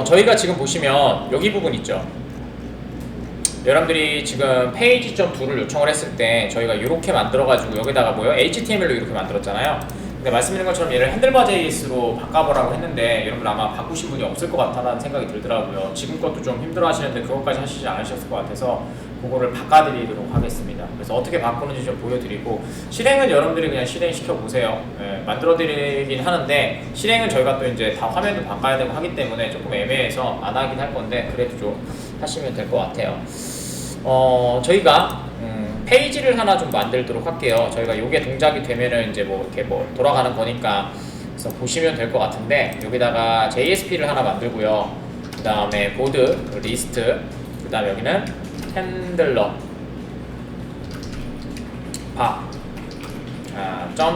저희가 지금 보시면 여기 부분 있죠. 여러분들이 지금 페이지.2를 요청을 했을 때 저희가 이렇게 만들어가지고 여기다가 뭐요? HTML로 이렇게 만들었잖아요. 근데 말씀드린 것처럼 얘를 핸들바 JS로 바꿔보라고 했는데 여러분들 아마 바꾸신 분이 없을 것 같다는 생각이 들더라고요. 지금 것도 좀 힘들어 하시는데 그것까지 하시지 않으셨을 것 같아서 그거를 바꿔드리도록 하겠습니다. 그래서 어떻게 바꾸는지 좀 보여드리고, 실행은 여러분들이 그냥 실행시켜 보세요. 만들어드리긴 하는데 실행은 저희가 또 이제 다 화면도 바꿔야 되고 하기 때문에 조금 애매해서 안 하긴 할 건데 그래도 좀 하시면 될 것 같아요. 저희가 페이지를 하나 좀 만들도록 할게요. 저희가 요게 동작이 되면은 이제 뭐 이렇게 뭐 돌아가는 거니까, 그래서 보시면 될 것 같은데 여기다가 JSP를 하나 만들고요. 그 다음에 보드 리스트, 그 다음에 여기는 핸들러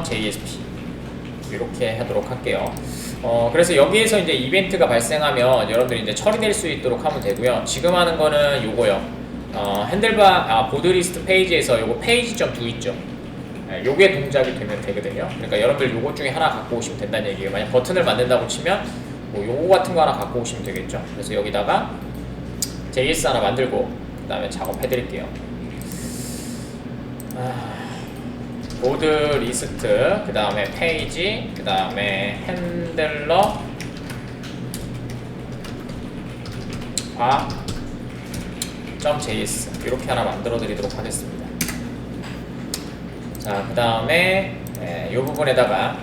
.jsp 이렇게 하도록 할게요. 그래서 여기에서 이제 이벤트가 발생하면 여러분들이 이제 처리될 수 있도록 하면 되고요. 지금 하는 거는 요거요. 보드 리스트 페이지에서 요거 페이지.2 있죠. 요게 동작이 되면 되거든요. 그러니까 여러분들 요것 중에 하나 갖고 오시면 된다는 얘기예요. 만약 버튼을 만든다고 치면 뭐 요거 같은 거 하나 갖고 오시면 되겠죠. 그래서 여기다가 JS 하나 만들고 그 다음에 작업해 드릴게요. 보드 리스트, 그 다음에 페이지, 그 다음에 핸들러 .js 이렇게 하나 만들어 드리도록 하겠습니다. 자, 그 다음에 이 부분에다가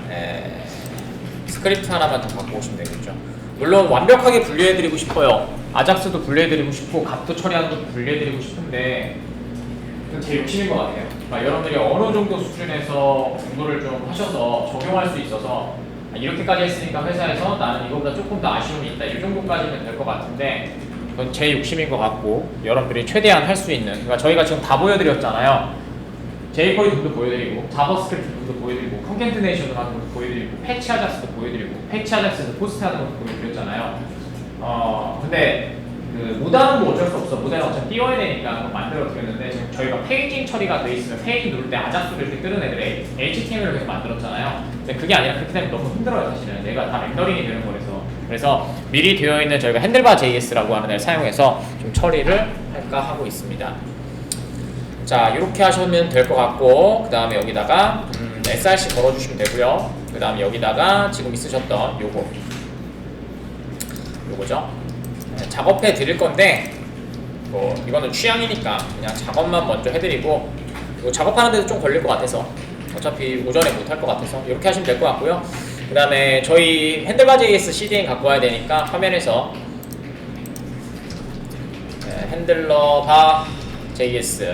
스크립트 하나만 더 갖고 오시면 되겠죠. 물론 완벽하게 분류해 드리고 싶어요. 아작스도 분류해 드리고 싶고 값도 처리하는 것도 분류해 드리고 싶은데 그건 제 욕심인 것 같아요. 그러니까 여러분들이 어느 정도 수준에서 공부를 좀 하셔서 적용할 수 있어서 이렇게까지 했으니까 회사에서 나는 이거보다 조금 더 아쉬움이 있다, 이 정도까지는 될 것 같은데 그건 제 욕심인 것 같고, 여러분들이 최대한 할 수 있는, 그러니까 저희가 지금 다 보여드렸잖아요. jQuery 부분도 보여드리고, 자바스크립트 부분도 보여드리고, 컨캔트네이션을 하는 것도 보여드리고, 패치 아작스도 보여드리고, 패치 아작스에서 포스트 하는 것도 보여드렸잖아요. 근데 모다는 뭐 어쩔 수 없어. 모다는 어차피 띄워야 되니까 한번 만들어 드렸는데, 지금 저희가 페이징 처리가 돼 있으면 페이지 누를 때 아작스를 이렇게 뜨는 애들 HTML을 계속 만들었잖아요. 근데 그게 아니라 그렇게 되면 너무 힘들어요. 사실은 얘가 다 렌더링이 되는 거라서. 그래서 미리 되어 있는 저희가 핸들바 JS라고 하는 애를 사용해서 좀 처리를 할까 하고 있습니다. 자, 이렇게 하시면 될 것 같고, 그 다음에 여기다가 src 걸어주시면 되고요. 그 다음에 여기다가 지금 있으셨던 요거죠. 작업해 드릴 건데 뭐 이거는 취향이니까 그냥 작업만 먼저 해드리고, 이거 작업하는 데도 좀 걸릴 것 같아서 어차피 오전에 못 할 것 같아서 이렇게 하시면 될 것 같고요. 그 다음에 저희 핸들바 JS CDN 갖고 와야 되니까 화면에서 핸들러 바 JS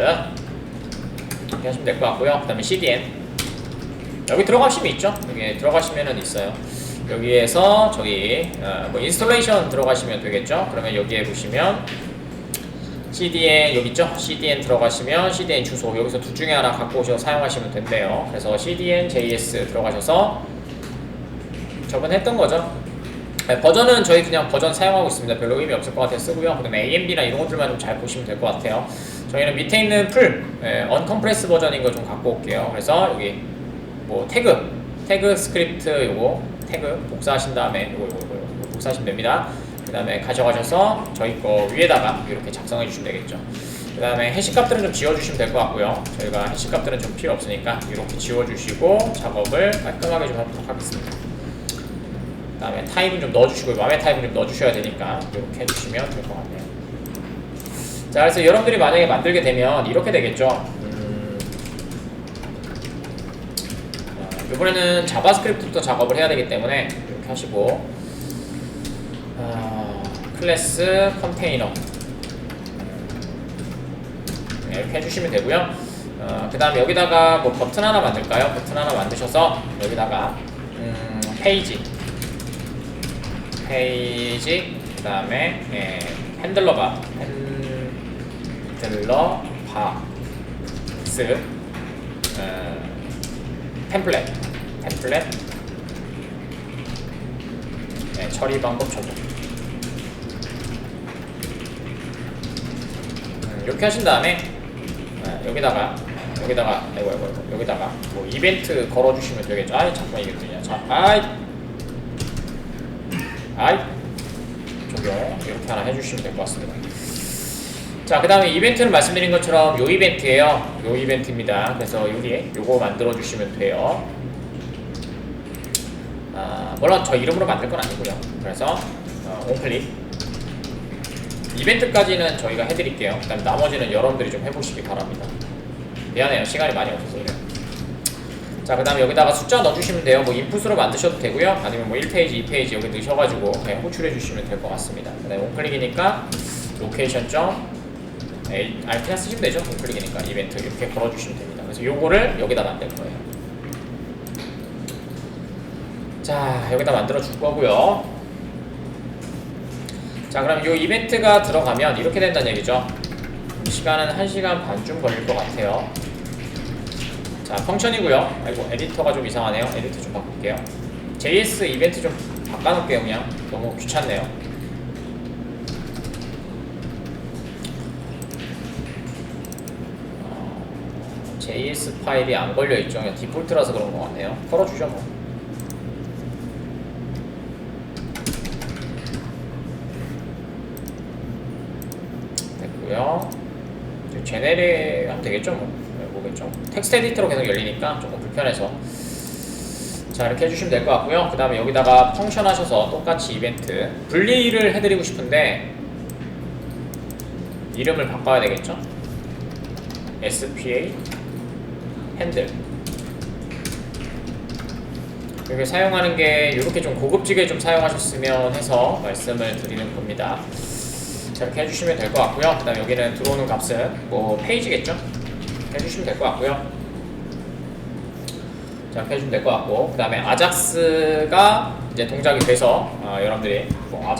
이렇게 하시면 될 것 같고요. 그 다음에 CDN 여기 들어가시면 있죠. 여기 들어가시면은 있어요. 여기에서 저기 뭐 인스톨레이션 들어가시면 되겠죠. 그러면 여기에 보시면 CDN 여기 있죠. CDN 들어가시면 CDN 주소 여기서 둘 중에 하나 갖고 오셔서 사용하시면 된대요. 그래서 CDN JS 들어가셔서 저번에 했던 거죠. 버전은 저희 그냥 버전 사용하고 있습니다. 별로 의미 없을 것 같아서 쓰고요. 그 다음에 AMB나 이런 것들만 좀 잘 보시면 될 것 같아요. 저희는 밑에 있는 풀 언컴프레스 버전인 거 좀 갖고 올게요. 그래서 여기 뭐 태그 스크립트 요거 태그 복사하신 다음에 요거 복사하시면 됩니다. 그 다음에 가져가셔서 저희 거 위에다가 이렇게 작성해 주시면 되겠죠. 그 다음에 해시값들은 좀 지워주시면 될 것 같고요. 저희가 해시값들은 좀 필요 없으니까 이렇게 지워주시고 작업을 깔끔하게 좀 하도록 하겠습니다. 그 다음에 타입은 좀 넣어주시고, 맘의 타입은 좀 넣어주셔야 되니까 이렇게 해주시면 될 것 같네요. 자, 그래서 여러분들이 만약에 만들게 되면 이렇게 되겠죠. 이번에는 자바스크립트부터 작업을 해야 되기 때문에 이렇게 하시고, 클래스 컨테이너 이렇게 해주시면 되고요. 그 다음에 여기다가 뭐 버튼 하나 만들까요? 버튼 하나 만드셔서 여기다가 페이지 그 다음에 핸들러 바스 템플릿 처리 방법 적용 이렇게 하신 다음에 여기다가 여기다가 뭐 이벤트 걸어주시면 되겠죠. 잠깐 이게 뭐냐. 자, 적용 이렇게 하나 해주시면 될 것 같습니다. 자, 그 다음에 이벤트는 말씀드린 것처럼 요 이벤트예요. 요 이벤트입니다. 그래서 여기 요거 만들어 주시면 돼요. 물론 저 이름으로 만들 건 아니고요. 그래서 온클릭 이벤트까지는 저희가 해드릴게요. 그 다음 나머지는 여러분들이 좀 해보시기 바랍니다. 미안해요, 시간이 많이 없어서 그래요. 자, 그 다음에 여기다가 숫자 넣어주시면 돼요. 뭐 인풋으로 만드셔도 되고요, 아니면 뭐 1페이지, 2페이지 여기 넣으셔가지고 그냥 호출해 주시면 될 것 같습니다. 그 다음에 온클릭이니까 로케이션 점 그냥 쓰시면 되죠. 온클릭이니까 이벤트 이렇게 걸어주시면 됩니다. 그래서 요거를 여기다 만들 거예요. 자, 여기다 만들어 줄 거고요. 자, 그럼 요 이벤트가 들어가면 이렇게 된다는 얘기죠. 시간은 1시간 반쯤 걸릴 것 같아요. 자, 펑션이고요. 아이고, 에디터가 좀 이상하네요. 에디터 좀 바꿀게요. JS 이벤트 좀 바꿔놓을게요. 그냥 너무 귀찮네요. JS 파일이 안 걸려있죠. 그냥 디폴트라서 그런 것 같네요. 걸어주죠 뭐. 됐고요. 제네레 하면 되겠죠 뭐. 뭐겠죠. 텍스트 에디터로 계속 열리니까 조금 불편해서. 자, 이렇게 해주시면 될 것 같고요. 그 다음에 여기다가 펑션 하셔서 똑같이 이벤트 분리를 해드리고 싶은데 이름을 바꿔야 되겠죠. SPA 핸들 여기 사용하는 게 이렇게 좀 고급지게 좀 사용하셨으면 해서 말씀을 드리는 겁니다. 자, 이렇게 해주시면 될 것 같고요. 그 다음에 여기는 들어오는 값은 뭐 페이지겠죠. 이렇게 해주시면 될 것 같고요. 자, 이렇게 해주면 될 것 같고, 그 다음에 아작스가 이제 동작이 돼서 여러분들이 뭐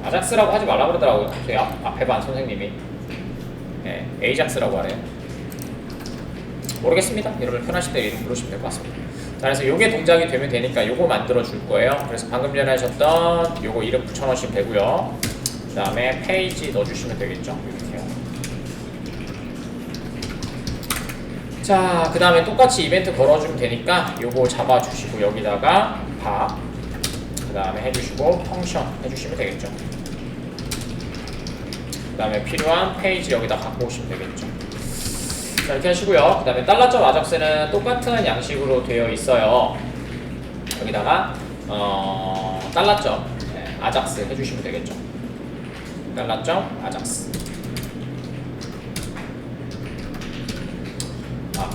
아작스라고 하지 말라 그러더라고요. 저희 앞에 반 선생님이 에이작스라고 하네요. 모르겠습니다. 여러분 편하실 때 이름 부르시면 될 것 같습니다. 자, 그래서 요게 동작이 되면 되니까 요거 만들어 줄 거예요. 그래서 방금 전에 하셨던 요거 이름 붙여 넣으시면 되고요. 그 다음에 페이지 넣어주시면 되겠죠. 이렇게요. 자, 그 다음에 똑같이 이벤트 걸어주면 되니까 요거 잡아주시고 여기다가 그 다음에 해주시고 펑션 해주시면 되겠죠. 그 다음에 필요한 페이지 여기다 갖고 오시면 되겠죠. 자, 이렇게 하시고요. 그 다음에 달러점 아작스는 똑같은 양식으로 되어 있어요. 여기다가 달러점 아작스 해주시면 되겠죠. 달러점 아작스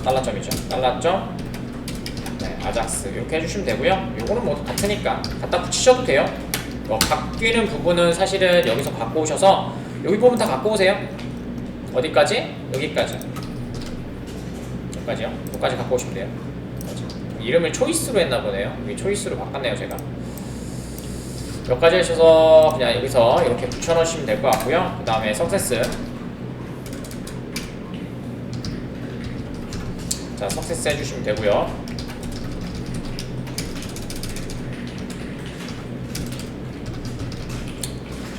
달러점이죠. 달러점 아작스 이렇게 해주시면 되고요. 요거는 뭐 같으니까 갖다 붙이셔도 돼요. 바뀌는 부분은 사실은 여기서 갖고 오셔서 여기 부분 다 갖고 오세요. 어디까지? 여기까지. 여기까지요. 여기까지 갖고 오시면 돼요. 이름을 초이스로 했나 보네요. 여기 초이스로 바꿨네요, 제가. 여기까지 하셔서 그냥 여기서 이렇게 붙여 넣으시면 될 것 같고요. 그 다음에 석세스. 자, 석세스 해주시면 되고요.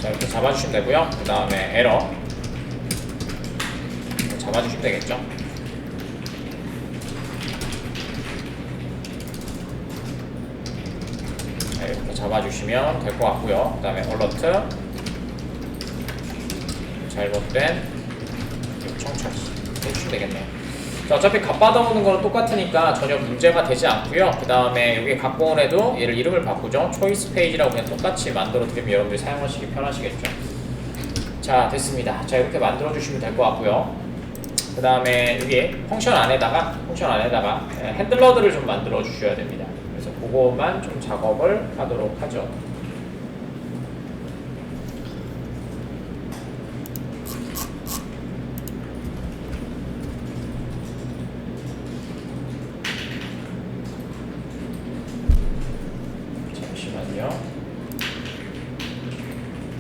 자, 이렇게 잡아주시면 되고요. 그 다음에 에러 잡아주시면 되겠죠. 자, 이렇게 잡아주시면 될 것 같고요. 그 다음에 얼러트 잘못된 요청 처리 해주시면 되겠네요. 자, 어차피 값 받아오는 거는 똑같으니까 전혀 문제가 되지 않고요. 그 다음에 여기 갖고 온 애도 얘를 이름을 바꾸죠. 초이스 페이지라고 그냥 똑같이 만들어 드리면 여러분들이 사용하시기 편하시겠죠. 자, 됐습니다. 자, 이렇게 만들어 주시면 될 것 같고요. 그 다음에 여기 펑션 안에다가 핸들러들을 좀 만들어 주셔야 됩니다. 그래서 그거만 좀 작업을 하도록 하죠.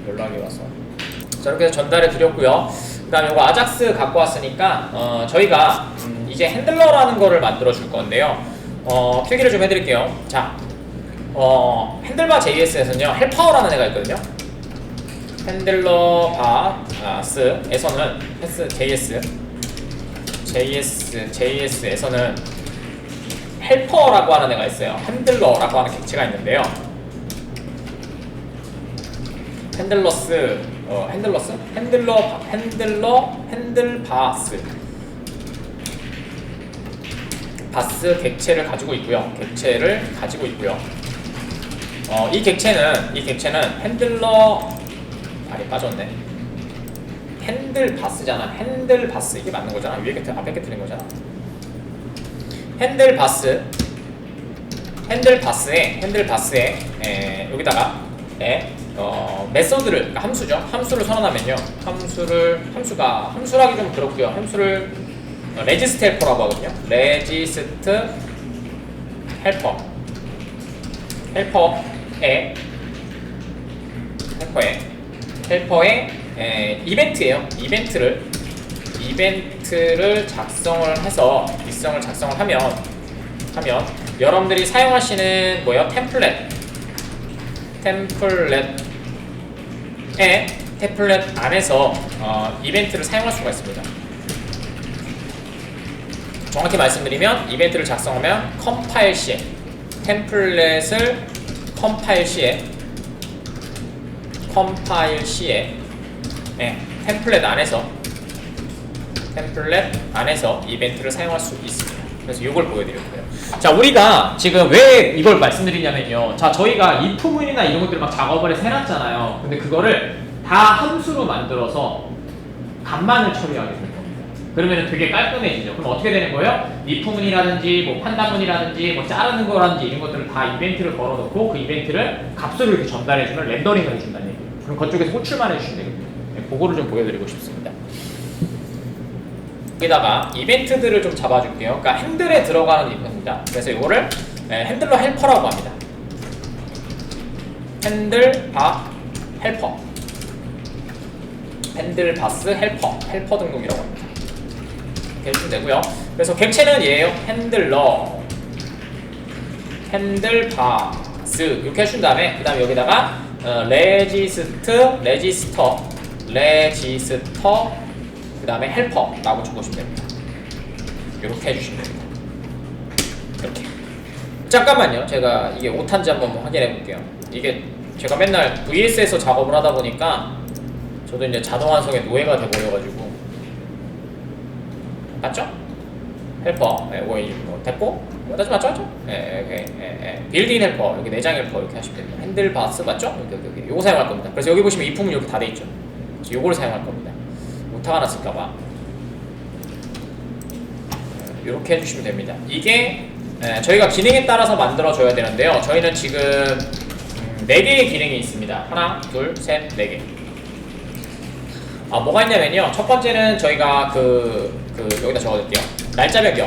연락이 와서. 자, 이렇게 해서 전달해 드렸고요. 그 다음에 이거 아작스 갖고 왔으니까 저희가 이제 핸들러라는 거를 만들어 줄 건데요. 필기를 좀 해드릴게요. 자, 핸들바 JS에서는요 헬퍼라는 애가 있거든요. 핸들러바스에서는 JS에서는 헬퍼라고 하는 애가 있어요. 핸들러라고 하는 객체가 있는데요. 핸들러스, 핸들바스 바스 객체를 가지고 있고요. 이 객체는 핸들러 발이 빠졌네. 핸들바스잖아. 핸들바스 이게 맞는 거잖아. 위에 게 앞에 게 틀린 거잖아. 핸들바스에 여기다가 메소드를 그러니까 함수를 선언하면요. 함수라기 좀 그렇고요. 함수를 레지스트 헬퍼라고 하거든요. 레지스트 헬퍼의 이벤트예요. 이벤트를 작성을 해서 작성을 하면 여러분들이 사용하시는 뭐예요? 템플릿 안에서 이벤트를 사용할 수가 있습니다. 정확히 말씀드리면 이벤트를 작성하면 컴파일 시에 템플릿을 컴파일 시에 템플릿 안에서 이벤트를 사용할 수 있습니다. 그래서 이걸 보여드렸고요. 자, 우리가 지금 왜 이걸 말씀드리냐면요. 자, 저희가 if문이나 이런 것들을 막 작업을 해서 해놨잖아요. 근데 그거를 다 함수로 만들어서 값만을 처리하게 될 겁니다. 그러면 되게 깔끔해지죠. 그럼 어떻게 되는 거예요? if문이라든지 뭐 판단문이라든지 뭐 자르는 거라든지 이런 것들을 다 이벤트를 걸어놓고 그 이벤트를 값으로 이렇게 전달해주면 렌더링을 해준다는 얘기예요. 그럼 그쪽에서 호출만 해주시면 되거든요. 그거를 좀 보여드리고 싶습니다. 여기다가 이벤트들을 좀 잡아줄게요. 그러니까 핸들에 들어가는 이벤트입니다. 그래서 이거를 핸들러 헬퍼라고 합니다. 핸들바스 헬퍼 등록이라고 합니다. 이렇게 해주면 되고요. 그래서 객체는 얘예요. 핸들바스 이렇게 해준 다음에 그 다음에 여기다가 레지스터 그 다음에 헬퍼라고 적으시면 됩니다. 이렇게 해주시면 됩니다. 이렇게. 잠깐만요. 제가 이게 오탄지 한번 확인해 볼게요. 이게 제가 맨날 VS에서 작업을 하다 보니까 저도 이제 자동 완성의 노예가 돼버려가지고 맞죠? 헬퍼, 됐고 맞죠? 빌드인 헬퍼, 여기 내장 헬퍼 이렇게 하시면 됩니다. 핸들바스 맞죠? 여기 요거 사용할 겁니다. 그래서 여기 보시면 if문 이렇게 다 돼 있죠. 그래서 요거를 사용할 겁니다. 오타가 났을까봐 이렇게 해주시면 됩니다. 이게 저희가 기능에 따라서 만들어줘야 되는데요. 저희는 지금 4개의 기능이 있습니다. 하나, 둘, 셋, 4개. 뭐가 있냐면요. 첫 번째는 저희가 여기다 적어둘게요. 날짜 변경.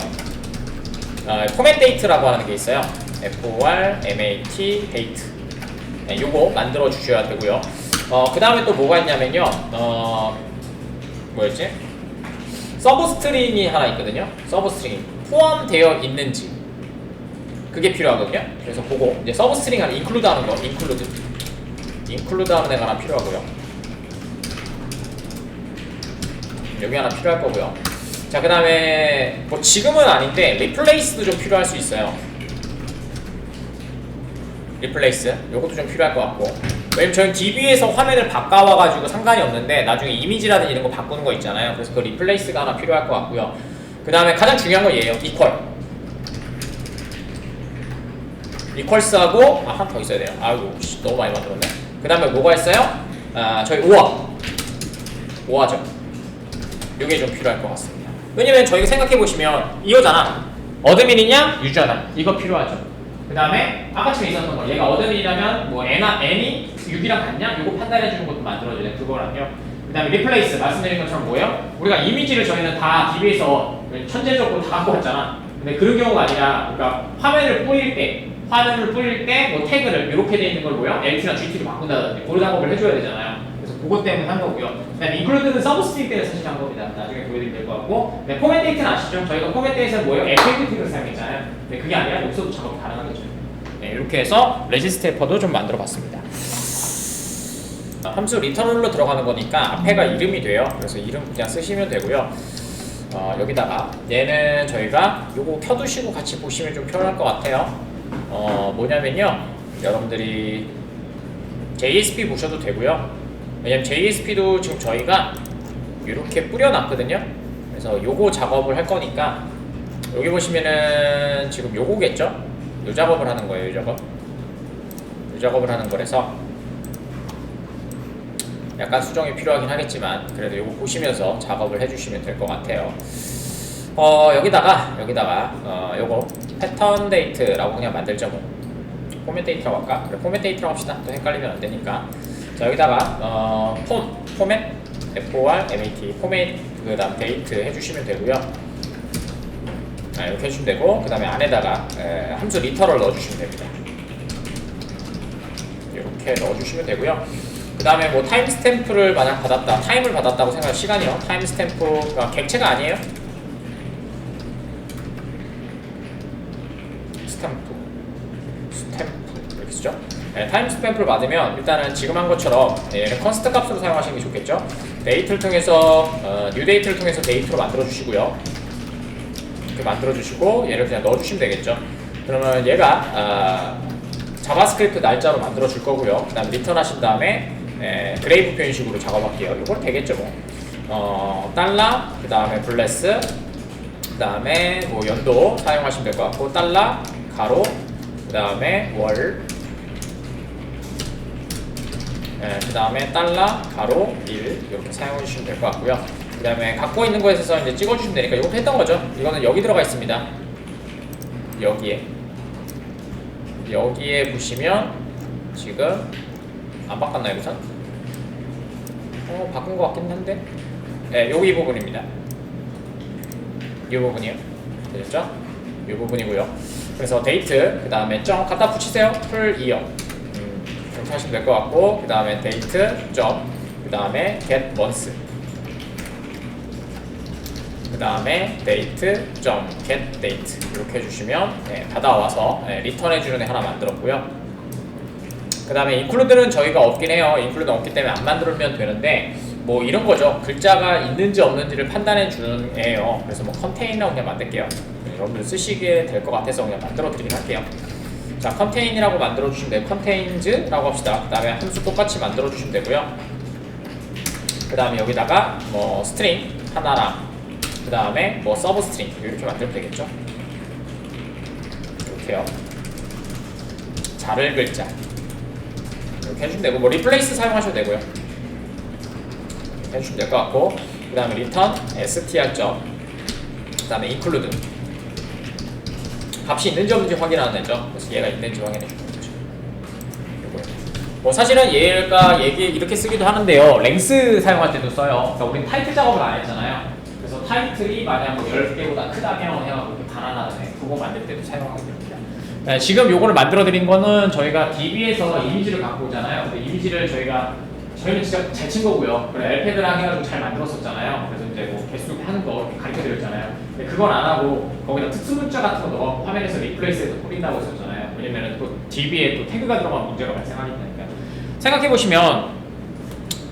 포맷 데이트라고 하는 게 있어요. FORMAT 데이트. 요거 만들어 주셔야 되고요. 그 다음에 또 뭐가 있냐면요. 뭐였지? 서브 스트링이 하나 있거든요. 서브 스트링이 포함되어 있는지 그게 필요하거든요. 그래서 그거 이제 서브 스트링 안에 인클루드 하는 거, 인클루드 하는 애가 하나 필요하고요. 여기 하나 필요할 거고요. 자, 그 다음에 뭐 지금은 아닌데 리플레이스도 좀 필요할 수 있어요. 리플레이스 요것도 좀 필요할 것 같고, 왜냐면 저희는 DB에서 화면을 바꿔와가지고 상관이 없는데 나중에 이미지라든지 이런 거 바꾸는 거 있잖아요. 그래서 그 리플레이스가 하나 필요할 것 같고요. 그 다음에 가장 중요한 건 얘예요. 이퀄스하고 하나 더 있어야 돼요. 아이고 너무 많이 만들었네. 그 다음에 뭐가 있어요? 저희 오화죠. 요게 좀 필요할 것 같습니다. 왜냐면 저희가 생각해보시면 이거잖아. 어드민이냐 유저냐 이거 필요하죠. 그 다음에 아까처럼 있었던 거, 얘가 어드민이라면 뭐 n이 6이랑 같냐? 이거 판단해주는 것도 만들어줘야 돼. 그거랑요. 그 다음에 리플레이스 말씀드린 것처럼 뭐예요? 우리가 이미지를 저희는 다 DB에서 천재적으로 다 갖고 왔잖아. 근데 그런 경우가 아니라, 그러니까 화면을 뿌릴 때 뭐 태그를 이렇게 돼 있는 걸 뭐요? LT나 GT로 바꾼다든지 그런 작업을 해줘야 되잖아요. 그래서 그것 때문에 한 거고요. 그 다음에 인클루드는 서브스트링 때문에 사실 한 겁니다. 나중에 보여드리면 될 것 같고, 네, 포맷 데이트는 아시죠? 저희가 포맷 데이트는 뭐예요? FAQ를 사용했잖아요. 근데 그게 아니라 여기서도 작업이 가능하겠죠. 네, 이렇게 해서 레지스트 헬퍼도 좀 만들어 봤습니다. 함수 리턴홀로 들어가는 거니까 앞에가 이름이 돼요. 그래서 이름 그냥 쓰시면 되고요. 여기다가 얘는 저희가 요거 켜두시고 같이 보시면 좀 편할 것 같아요. 뭐냐면요, 여러분들이 JSP 보셔도 되고요. 왜냐면 JSP도 지금 저희가 이렇게 뿌려놨거든요. 그래서 요거 작업을 할 거니까 여기 보시면은 지금 요거겠죠? 요 작업을 하는 거예요. 요 작업. 요 작업을 하는 거라서 약간 수정이 필요하긴 하겠지만 그래도 요거 보시면서 작업을 해주시면 될 것 같아요. 여기다가 요거 패턴 데이트라고 그냥 만들죠. 뭐 포맷 데이트라고 할까? 그래, 포맷 데이트라고 합시다. 또 헷갈리면 안 되니까. 자, 여기다가 포맷 FORMAT 포맷 그 다음 데이트 해주시면 되고요. 이렇게 해주시면 되고, 그 다음에 안에다가 함수 리터럴 넣어주시면 됩니다. 이렇게 넣어주시면 되고요. 그 다음에 뭐 타임 스탬프를 만약 받았다, 타임을 받았다고 생각할 시간이요. 타임 스탬프가 객체가 아니에요. 스탬프 이렇게 쓰죠. 타임 스탬프를 받으면 일단은 지금 한 것처럼 얘는 컨스트 값으로 사용하시는 게 좋겠죠. 데이트를 통해서 뉴 데이트를 통해서 데이트로 만들어 주시고요. 이렇게 만들어 주시고 얘를 그냥 넣어 주시면 되겠죠. 그러면 얘가 자바스크립트 날짜로 만들어 줄 거고요. 그다음 리턴 하신 다음에 그레이브 표현식으로 작업할게요. 이건 되겠죠. 뭐 달러, 그 다음에 블레스, 그 다음에 뭐 연도 사용하시면 될 것 같고, 달러 가로, 그 다음에 월, 그 다음에 달러 가로 1 이렇게 사용해 주시면 될 것 같고요. 그 다음에 갖고 있는 거에서 이제 찍어 주시면 되니까 이것도 했던 거죠. 이거는 여기 들어가 있습니다. 여기에 보시면 지금 안 바꿨나요, 우선? 바꾼 것 같긴 한데. 네, 여기 이 부분입니다. 이 부분이요. 되셨죠? 이 부분이고요. 그래서 데이트, 그 다음에 점 갖다 붙이세요. 풀 이어. 이렇게 하시면 될 것 같고, 그 다음에 데이트, 점, 그 다음에 get months. 그 다음에 데이트, 점, get date. 이렇게 해주시면 받아와서 리턴해주는 애 하나 만들었고요. 그 다음에 인클루드는 저희가 없긴 해요. 인클루드 없기 때문에 안 만들면 되는데, 뭐 이런 거죠. 글자가 있는지 없는지를 판단해 주는 애예요. 그래서 뭐 컨테이너 그냥 만들게요. 여러분들 쓰시게 될 것 같아서 그냥 만들어 드리긴 할게요. 자, 컨테인이라고 만들어 주시면 되고, 컨테인즈라고 합시다. 그 다음에 함수 똑같이 만들어 주시면 되고요. 그 다음에 여기다가 뭐 스트링 하나랑, 그 다음에 뭐 서브 스트링 이렇게 만들면 되겠죠. 이렇게요. 자를 글자 이렇게 해주시면 되고, 뭐 리플레이스 사용하셔도 되고요. 이렇게 해주시면 될 것 같고, 그 다음에 리턴 str 점, 그 다음에 include 값이 있는지 없는지 확인하는 애죠. 그래서 얘가 있는지 확인해 주는 거죠. 뭐 사실은 얘가 이렇게 쓰기도 하는데요. 랭스 사용할 때도 써요. 그러니까 우린 타이틀 작업을 안 했잖아요. 그래서 타이틀이 만약 뭐 10개보다 크다면 해가지고 이렇게 가난하는 애 그거 만들 때도 사용하게 됩니다. 네, 지금 요거를 만들어 드린 거는 저희가 DB에서 이미지를 갖고 오잖아요. 근데 이미지를 저희는 진짜 잘 친 거고요. 그래, 엘패드랑 해가지고 잘 만들었었잖아요. 그래서 이제 뭐 개수 하는 거 가르쳐 드렸잖아요. 근데 그건 안 하고 거기다 특수 문자 같은 거 넣어 화면에서 리플레이스해서 뿌린다고 했었잖아요. 왜냐면은 또 DB에 또 태그가 들어가면 문제가 발생하기 때문에. 생각해 보시면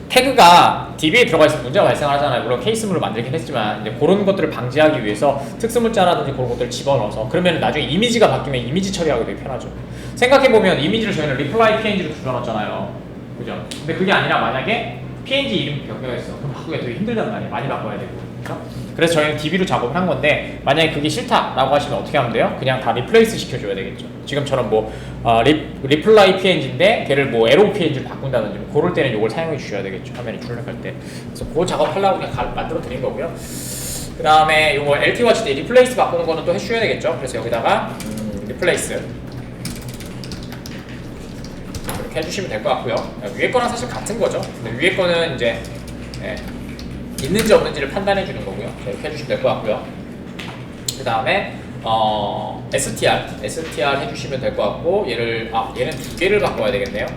태그가 DB에 들어가 있으면 문제가 발생하잖아요. 물론 케이스물로 만들긴 했지만 이제 그런 것들을 방지하기 위해서 특수 문자라든지 그런 것들을 집어넣어서, 그러면 나중에 이미지가 바뀌면 이미지 처리하기 되게 편하죠. 생각해 보면 이미지를 저희는 reply png로 줄여놨잖아요. 그죠? 근데 그게 아니라 만약에 png 이름이 바뀌어있어. 그럼 바꾸기가 되게 힘들단 말이에요. 많이 바꿔야 되고. 그렇죠? 그래서 저희는 DB로 작업을 한 건데, 만약에 그게 싫다라고 하시면 어떻게 하면 돼요? 그냥 다 리플레이스 시켜줘야 되겠죠. 지금처럼 뭐 reply png인데 걔를 뭐 arrow png로 바꾼다든지 뭐 그럴 때는 이걸 사용해 주셔야 되겠죠. 화면이 출력할 때. 그래서 그 작업하려고 그냥 만들어 드린 거고요. 그 다음에 이거 LT watch 때 리플레이스 바꾸는 거는 또 해주셔야 되겠죠. 그래서 여기다가 리플레이스 이렇게 해주시면 될 것 같고요. 위에 거랑 사실 같은 거죠. 근데 위에 거는 이제 있는지 없는지를 판단해 주는 거고요. 이렇게 해주시면 될 것 같고요. 그 다음에 str 해주시면 될 것 같고, 얘는 두 개를 바꿔야 되겠네요.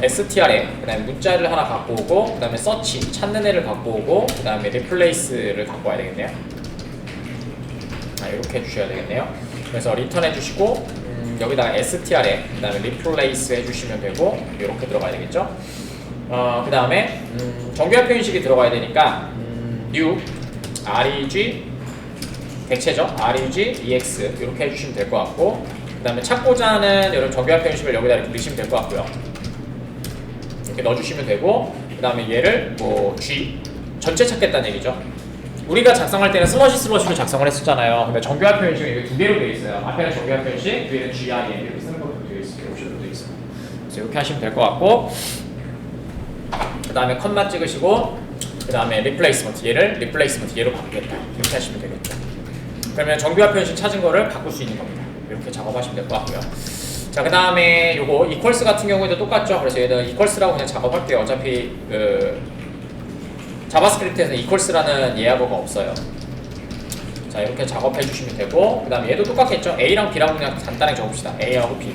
str에 그 다음에 문자를 하나 갖고 오고, 그 다음에 search 찾는 애를 갖고 오고, 그 다음에 replace를 갖고 와야 되겠네요. 이렇게 해주셔야 되겠네요. 그래서 return 해주시고, 여기다가 str에 그 다음에 replace 해주시면 되고, 이렇게 들어가야 되겠죠. 그 다음에 정교화 표현식이 들어가야 되니까 new reg 객체죠. reg ex 이렇게 해주시면 될 것 같고, 그 다음에 찾고자 하는 여러분 정교화 표현식을 여기다 이렇게 넣으시면 될 것 같고요. 이렇게 이렇게 넣어주시면 되고, 그 다음에 얘를 뭐 G 전체 찾겠다는 얘기죠. 우리가 작성할 때는 슬러시로 작성을 했었잖아요. 근데 정교화 표현식은 이게 두 개로 되어 있어요. 앞에는 정교화 표현식, 뒤에는 GRE 이렇게 쓰는 것도 되어 있어요. 옵션도 되어 있어요. 그래서 이렇게 하시면 될 것 같고, 그 다음에 컷만 찍으시고, 그 다음에 리플레이스먼트, 얘를 리플레이스먼트 얘로 바꾸겠다. 이렇게 하시면 되겠죠. 그러면 정교화 표현식 찾은 거를 바꿀 수 있는 겁니다. 이렇게 작업하시면 될 것 같고요. 자, 그 다음에 요거 이퀄스 같은 경우에도 똑같죠. 그래서 얘는 이퀄스라고 그냥 작업할게요. 어차피 그 자바스크립트에서는 이퀄스라는 예약어가 없어요. 자, 이렇게 작업해 주시면 되고, 그 다음에 얘도 똑같겠죠. A랑 B라고 그냥 간단하게 적읍시다. A하고 B.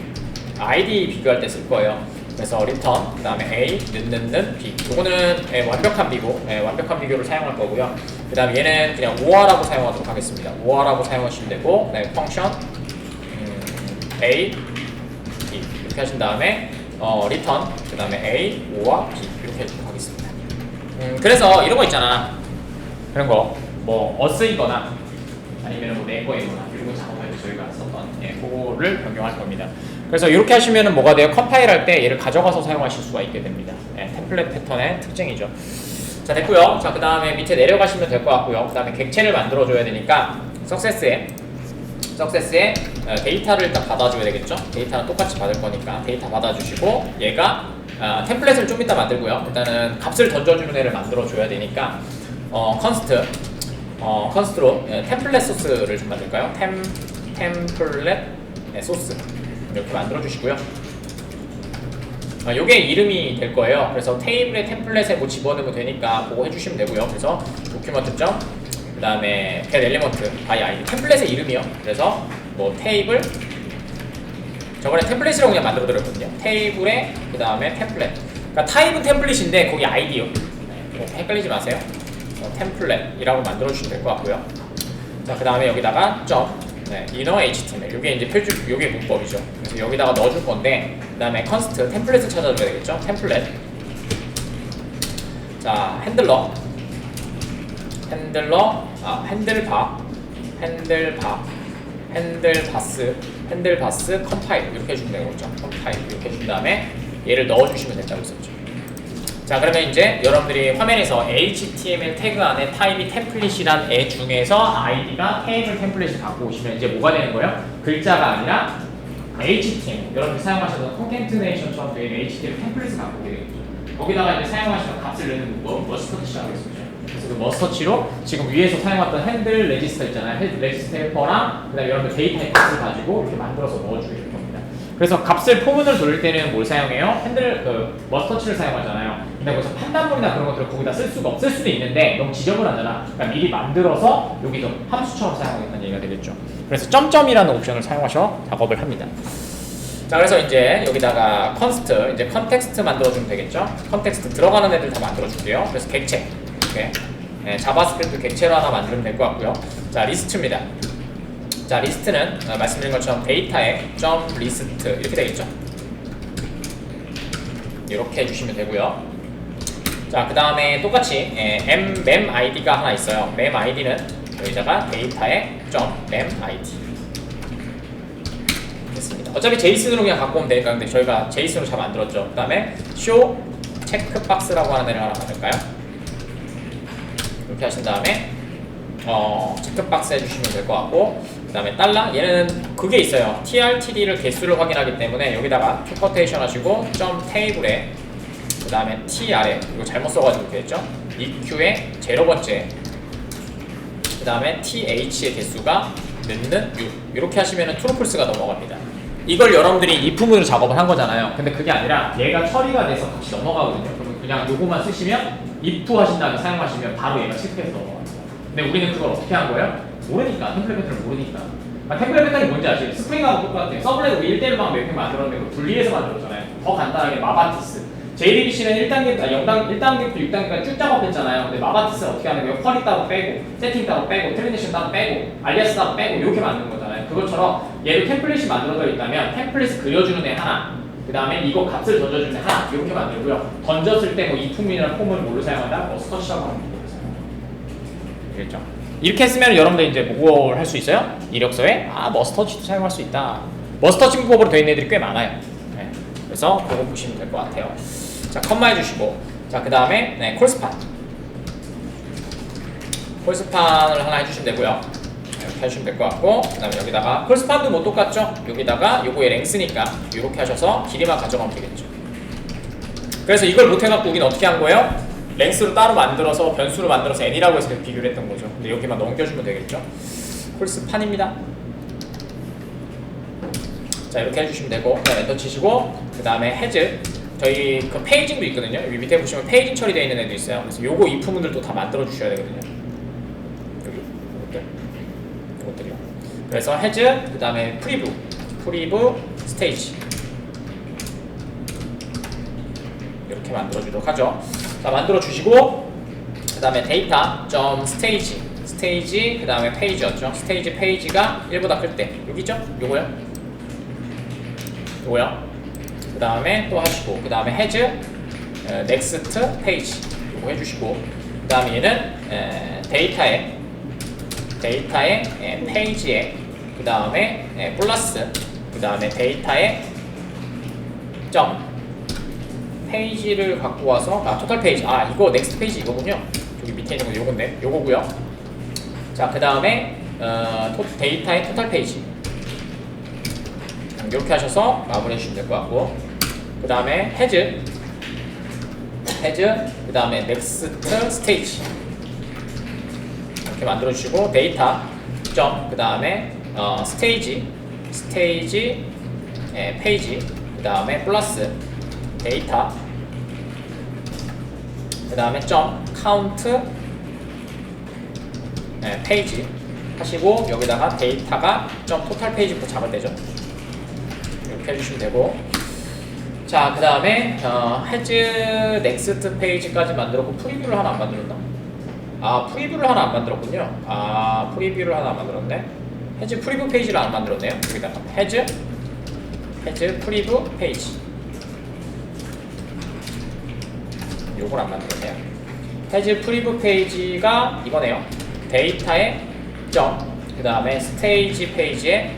ID 비교할 때 쓸 거예요. 그래서 return, 그 다음에 A, 는 B. 요거는 완벽한 비교, 완벽한 비교를 사용할 거고요. 그 다음에 얘는 그냥 OR라고 사용하도록 하겠습니다. OR라고 사용하시면 되고, 그 다음에 function A, B 이렇게 하신 다음에 return, 그 다음에 A, O와 B 이렇게 해주도록 하겠습니다. 그래서 이런 거 있잖아. 그런 거, 뭐 어스이거나 아니면 뭐 네거이거나 이런 거 작업할 때 저희가 썼던 그거를 변경할 겁니다. 그래서 이렇게 하시면은 뭐가 돼요? 컴파일할 때 얘를 가져가서 사용하실 수가 있게 됩니다. 템플릿 패턴의 특징이죠. 자, 됐고요. 자, 그 다음에 밑에 내려가시면 될 것 같고요. 그 다음에 객체를 만들어줘야 되니까 석세스에 데이터를 일단 받아줘야 되겠죠. 데이터는 똑같이 받을 거니까 데이터 받아주시고, 얘가 템플릿을 좀 이따 만들고요. 일단은 값을 던져주는 애를 만들어줘야 되니까 컨스트로 템플릿 소스를 좀 만들까요? 템플릿 소스 이렇게 만들어 주시고요. 요게 이름이 될 거예요. 그래서 테이블에 템플릿에 뭐 집어넣으면 되니까 그거 해주시면 되고요. 그래서 도큐먼트 점, 그 다음에 get element by id, 템플릿의 이름이요. 그래서 뭐 테이블, 저번에 템플릿이라고 그냥 만들어 드렸거든요. 테이블에 그 다음에 tem플릿. 그러니까 타입은 템플릿인데 거기 id요. 헷갈리지 마세요. 템플릿이라고 만들어 주시면 될 것 같고요. 자, 그 다음에 여기다가 점, inner HTML. 이게 이제 요게 문법이죠. 그래서 여기다가 넣어줄 건데, 그 다음에 const 템플릿을 찾아줘야 되겠죠. 템플릿. 자, 핸들바스, 컴파일 이렇게 해주면 되겠죠. 컴파일 이렇게 해준 다음에 얘를 넣어주시면 된다고 했었죠. 자, 그러면 이제 여러분들이 화면에서 HTML 태그 안에 타입이 템플릿이란 애 중에서 id가 테이블 템플릿을 갖고 오시면 이제 뭐가 되는 거예요? 글자가 아니라 HTML, 여러분들이 사용하셨던 concatenation처럼 되어 있는 HTML 템플릿을 갖고 오게 되겠죠. 거기다가 이제 사용하시는 값을 내는 문법 머스터치라고 했었죠. 그래서 그 머스터치로 지금 위에서 사용했던 핸들 레지스터 있잖아요. 레지스터 헬퍼랑 그다음에 여러분들 데이터의 값을 가지고 이렇게 만들어서 넣어주게 될 겁니다. 그래서 값을 포문을 돌릴 때는 뭘 사용해요? 머스터치를 사용하잖아요. 근데 거기서 판단문이나 그런 것들을 거기다 쓸 수도 있는데 너무 지저분하잖아. 그러니까 미리 만들어서 여기서 함수처럼 사용하겠다는 얘기가 되겠죠. 그래서 점점이라는 옵션을 사용하셔 작업을 합니다. 자, 그래서 이제 여기다가 컨스트, 이제 컨텍스트 만들어주면 되겠죠. 컨텍스트 들어가는 애들 다 만들어줄게요. 그래서 객체, 이렇게 자바스크립트 객체로 하나 만들면 될 것 같고요. 자, 리스트입니다. 자, 리스트는 말씀드린 것처럼 데이터에 점 리스트 이렇게 되겠죠. 이렇게 해주시면 되고요. 자, 그 다음에 똑같이 mem id가 하나 있어요. mem id는 여기다가 데이터에 점 mem id 됐습니다. 어차피 제이슨으로 그냥 갖고 오면 되니까. 근데 저희가 제이슨으로 잘 만들었죠. 그 다음에 show 체크박스라고 하는 애를 하나 만들까요? 이렇게 하신 다음에 체크박스 해주시면 될 것 같고, 그 다음에 달러, 얘는 그게 있어요. trtd를 개수를 확인하기 때문에 여기다가 투커테이션 하시고 점 테이블에 그 다음에 tr에, 이거 잘못 써가지고 이렇게 했죠. eq의 0번째, 그 다음에 th의 개수가 는 6 이렇게 하시면 trueFalse가 넘어갑니다. 이걸 여러분들이 if문으로 작업을 한 거잖아요. 근데 그게 아니라 얘가 처리가 돼서 같이 넘어가거든요. 그러면 그냥 요거만 쓰시면 if 하신 다음에 사용하시면 바로 얘가 체크해서 넘어갑니다. 근데 우리는 그걸 어떻게 한 거예요? 모르니까, 템플릿 패턴을 모르니까. 템플릿 패턴이 뭔지 아시죠? 스프링하고 똑같아요. 서블렛 우리 1대1방 매핑 만들었는데 그걸 분리해서 만들었잖아요. 더 간단하게 마바티스. JDBC는 1단계부터 6단계까지 쭉 작업했잖아요. 근데 마바티스는 어떻게 하는 거예요? 쿼리 따로 빼고, 세팅 따로 빼고, 트랜지션 따로 빼고, 알리아스 따로 빼고 이렇게 만드는 거잖아요. 그것처럼 얘도 템플릿이 만들어져 있다면 템플릿을 그려주는 애 하나, 그 다음에 이거 값을 던져주는 애 하나 이렇게 만들고요. 던졌을 때 뭐 이품이나 폼을 뭘로 사용한다? 머스터치라고 하는 거예요. 알겠죠? 이렇게 했으면 여러분들 이제 뭘 할 수 있어요? 이력서에 머스터치도 사용할 수 있다. 머스터치 문법으로 되어 있는 애들이 꽤 많아요. 네. 그래서 그거 보시면 될 것 같아요. 자, 컴마 해주시고, 자, 그 다음에 네, 콜스판을 하나 해주시면 되고요. 이렇게 해주시면 될 것 같고, 그 다음에 여기다가 콜스판도 뭐 똑같죠? 여기다가 요거의 랭스니까 이렇게 하셔서 길이만 가져가면 되겠죠. 그래서 이걸 못해갖고 우리는 어떻게 한 거예요? 랭스로 따로 만들어서 변수로 만들어서 n이라고 해서 비교를 했던 거죠. 근데 여기만 넘겨주면 되겠죠. 콜스판입니다. 자, 이렇게 해주시면 되고, 엔터 치시고, 그 다음에 헤즈, 저희 그 페이징도 있거든요. 여기 밑에 보시면 페이징 처리되어 있는 애도 있어요. 그래서 요거 if 문들도 다 만들어 주셔야 되거든요. 이것들이요. 그래서 헤즈, 그 다음에 프리브, 스테이지 이렇게 만들어 주도록 하죠. 자, 만들어 주시고, 그 다음에 데이터 점 스테이지, 그 다음에 페이지였죠. 스테이지 페이지가 1보다 클 때 여기죠? 요거요. 그 다음에 또 하시고, 그 다음에 헤즈 넥스트 페이지 요거 해주시고, 그 다음에 얘는 데이터에 페이지에, 그 다음에 플러스, 그 다음에 데이터에 점 페이지를 갖고 와서, 토탈 페이지, 이거 넥스트 페이지 이거군요. 저기 밑에 있는 거 요건데, 요거고요. 자, 그 다음에 데이터의 토탈 페이지 이렇게 하셔서 마무리해 주시면 될 것 같고, 그 다음에 헤즈, 그 다음에 넥스트 스테이지 이렇게 만들어 주시고, 데이터 점, 그 다음에 스테이지 페이지, 그 다음에 플러스 데이터, 그 다음에 점 카운트 페이지 하시고, 여기다가 데이터가 점 토탈 페이지부터 잡을 때죠. 이렇게 해주시면 되고, 자, 그 다음에 헤즈 넥스트 페이지까지 만들었고, 프리뷰를 하나 안 만들었나? 프리뷰를 하나 안 만들었군요. 프리뷰를 하나 안 만들었네. 헤즈 프리뷰 페이지를 안 만들었네요. 여기다가 헤즈 프리뷰 페이지 요걸 안 만들었네요. 헤즈 프리뷰 페이지가 이거네요. 데이터에 점, 그 다음에 스테이지 페이지에,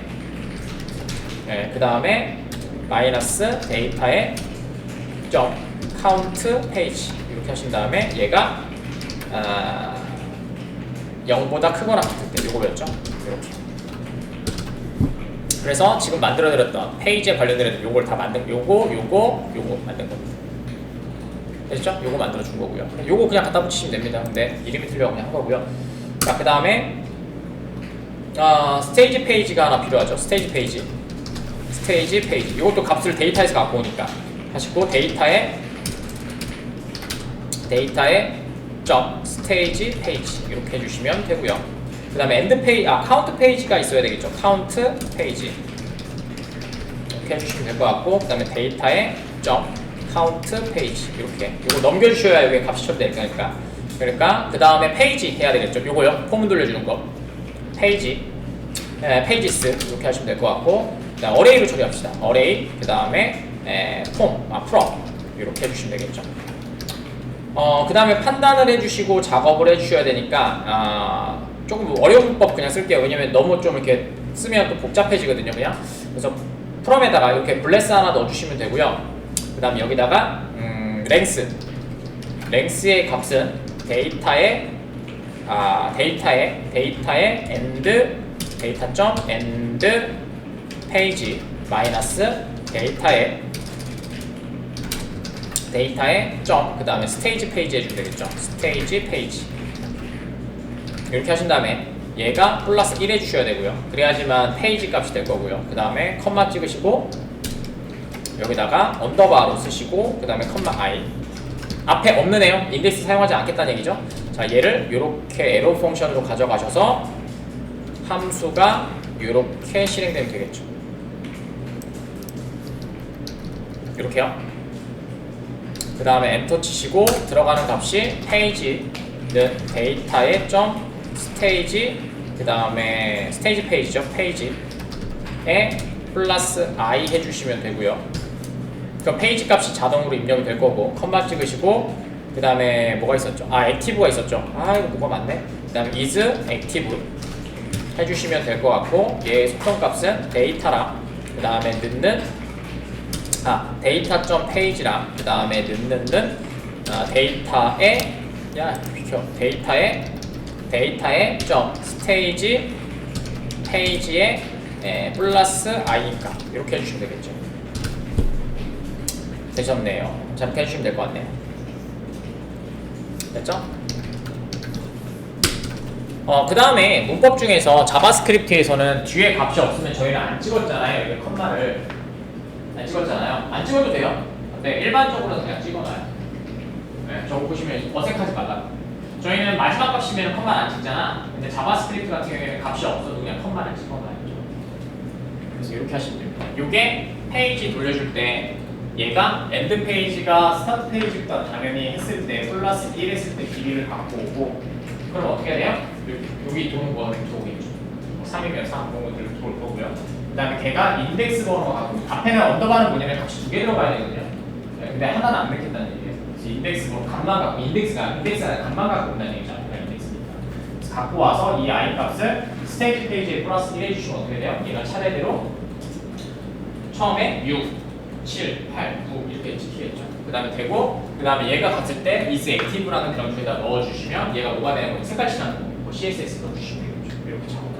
그 다음에 마이너스 데이터에 점 카운트 페이지 이렇게 하신 다음에 얘가 0보다 크거나 같을 때 요거였죠. 이렇게. 그래서 지금 만들어드렸던 페이지에 관련된 요걸 다 만든, 요거 만든 겁니다. 됐죠? 요거 만들어준 거고요. 요거 그냥 갖다 붙이시면 됩니다. 근데 이름이 틀려 그냥 한 거고요. 자, 그 다음에 스테이지 페이지가 하나 필요하죠. 스테이지 페이지 이것도 값을 데이터에서 갖고 오니까 하시고, 데이터에 점 스테이지 페이지 이렇게 해주시면 되고요. 그 다음에 엔드 페이지, 카운트 페이지가 있어야 되겠죠. 카운트 페이지 이렇게 해주시면 될 것 같고, 그 다음에 데이터에 점 카운트 페이지 이렇게 요거 넘겨주셔야 여기 값이 처리될 거니까. 그러니까 그 다음에 페이지 해야 되겠죠. 요거요. 폼 돌려주는 거 페이지스 이렇게 하시면 될 것 같고, 어레이로 처리합시다. 어레이, 그 다음에 from 이렇게 해주시면 되겠죠. 그 다음에 판단을 해주시고 작업을 해주셔야 되니까 조금 어려운 문법 그냥 쓸게요. 왜냐면 너무 좀 이렇게 쓰면 또 복잡해지거든요. 그냥. 그래서 from에다가 이렇게 블레스 하나 넣어주시면 되고요. 그 다음에 여기다가 랭스의 값은 데이터에 end 페이지 마이너스 데이터에 점, 그 다음에 스테이지 페이지 해주면 되겠죠. 스테이지 페이지 이렇게 하신 다음에 얘가 플러스 1 해주셔야 되고요. 그래야지만 페이지 값이 될 거고요. 그 다음에 컴마 찍으시고, 여기다가 언더바로 쓰시고, 그 다음에 컴마 i 앞에 없는 애요. 인덱스 사용하지 않겠다는 얘기죠. 자, 얘를 이렇게 에러 펑션으로 가져가셔서 함수가 이렇게 실행되면 되겠죠. 이렇게요. 그 다음에 엔터 치시고 들어가는 값이 페이지는 데이터의 점 스테이지, 그 다음에 스테이지 페이지죠. 페이지에 플러스 i 해주시면 되고요. 그럼 페이지 값이 자동으로 입력이 될 거고, 컴마 찍으시고, 그 다음에 뭐가 있었죠? 액티브가 있었죠. 이거 뭐가 많네. 그 다음에 is active 해주시면 될 것 같고, 얘의 속성 값은 데이터랑 그 다음에 넣는 자, 데이터.page랑 그 다음에 는는는 데이터의 점 스테이지 페이지에 플러스 i값 이렇게 해주시면 되겠죠. 되셨네요. 자, 이렇게 해주시면 될 것 같네요. 됐죠? 그 다음에 문법 중에서 자바스크립트에서는 뒤에 값이 없으면 저희는 안 찍었잖아요. 이게 컴마를 안 찍었잖아요. 안 찍어도 돼요. 근데 일반적으로는 그냥 찍어놔요. 네, 저거 보시면 어색하지 말라고. 저희는 마지막 값이면 컴마를 안 찍잖아. 근데 자바스크립트 같은 경우에는 값이 없어도 그냥 컴마를 찍어놔요. 그래서 이렇게 하시면 됩니다. 이게 페이지 돌려줄 때 얘가 엔드 페이지가 스타트 페이지보다 당연히 했을 때 플러스 1 했을 때 길이를 갖고 오고, 그럼 어떻게 해야 돼요? 여기 도는 거는 이렇게 오겠죠. 3이면 3 공을 돌 거고요. 그 다음에 걔가 인덱스 번호가 갖고, 앞에는 언더바는 뭐냐면 값이 2개 들어가야 되거든요. 네, 근데 하나는 안 넣겠다는 얘기예요. 그래서 인덱스 번호 값만 갖고, 인덱스가 값만 갖고 온다는 얘기죠. 인덱스니까. 그래서 갖고 와서 이 i 값을 스테이지 페이지에 플러스 1 해주시면 어떻게 돼요? 얘가 차례대로 처음에 6 7, 8, 9 이렇게 찍히겠죠. 그 다음에 되고, 그 다음에 얘가 갔을 때 is active라는 그런 줄에다 넣어주시면 얘가 뭐가 되는 거 색깔 칠하는 거 CSS 넣어주시면 되겠죠. 이렇게 작업하는.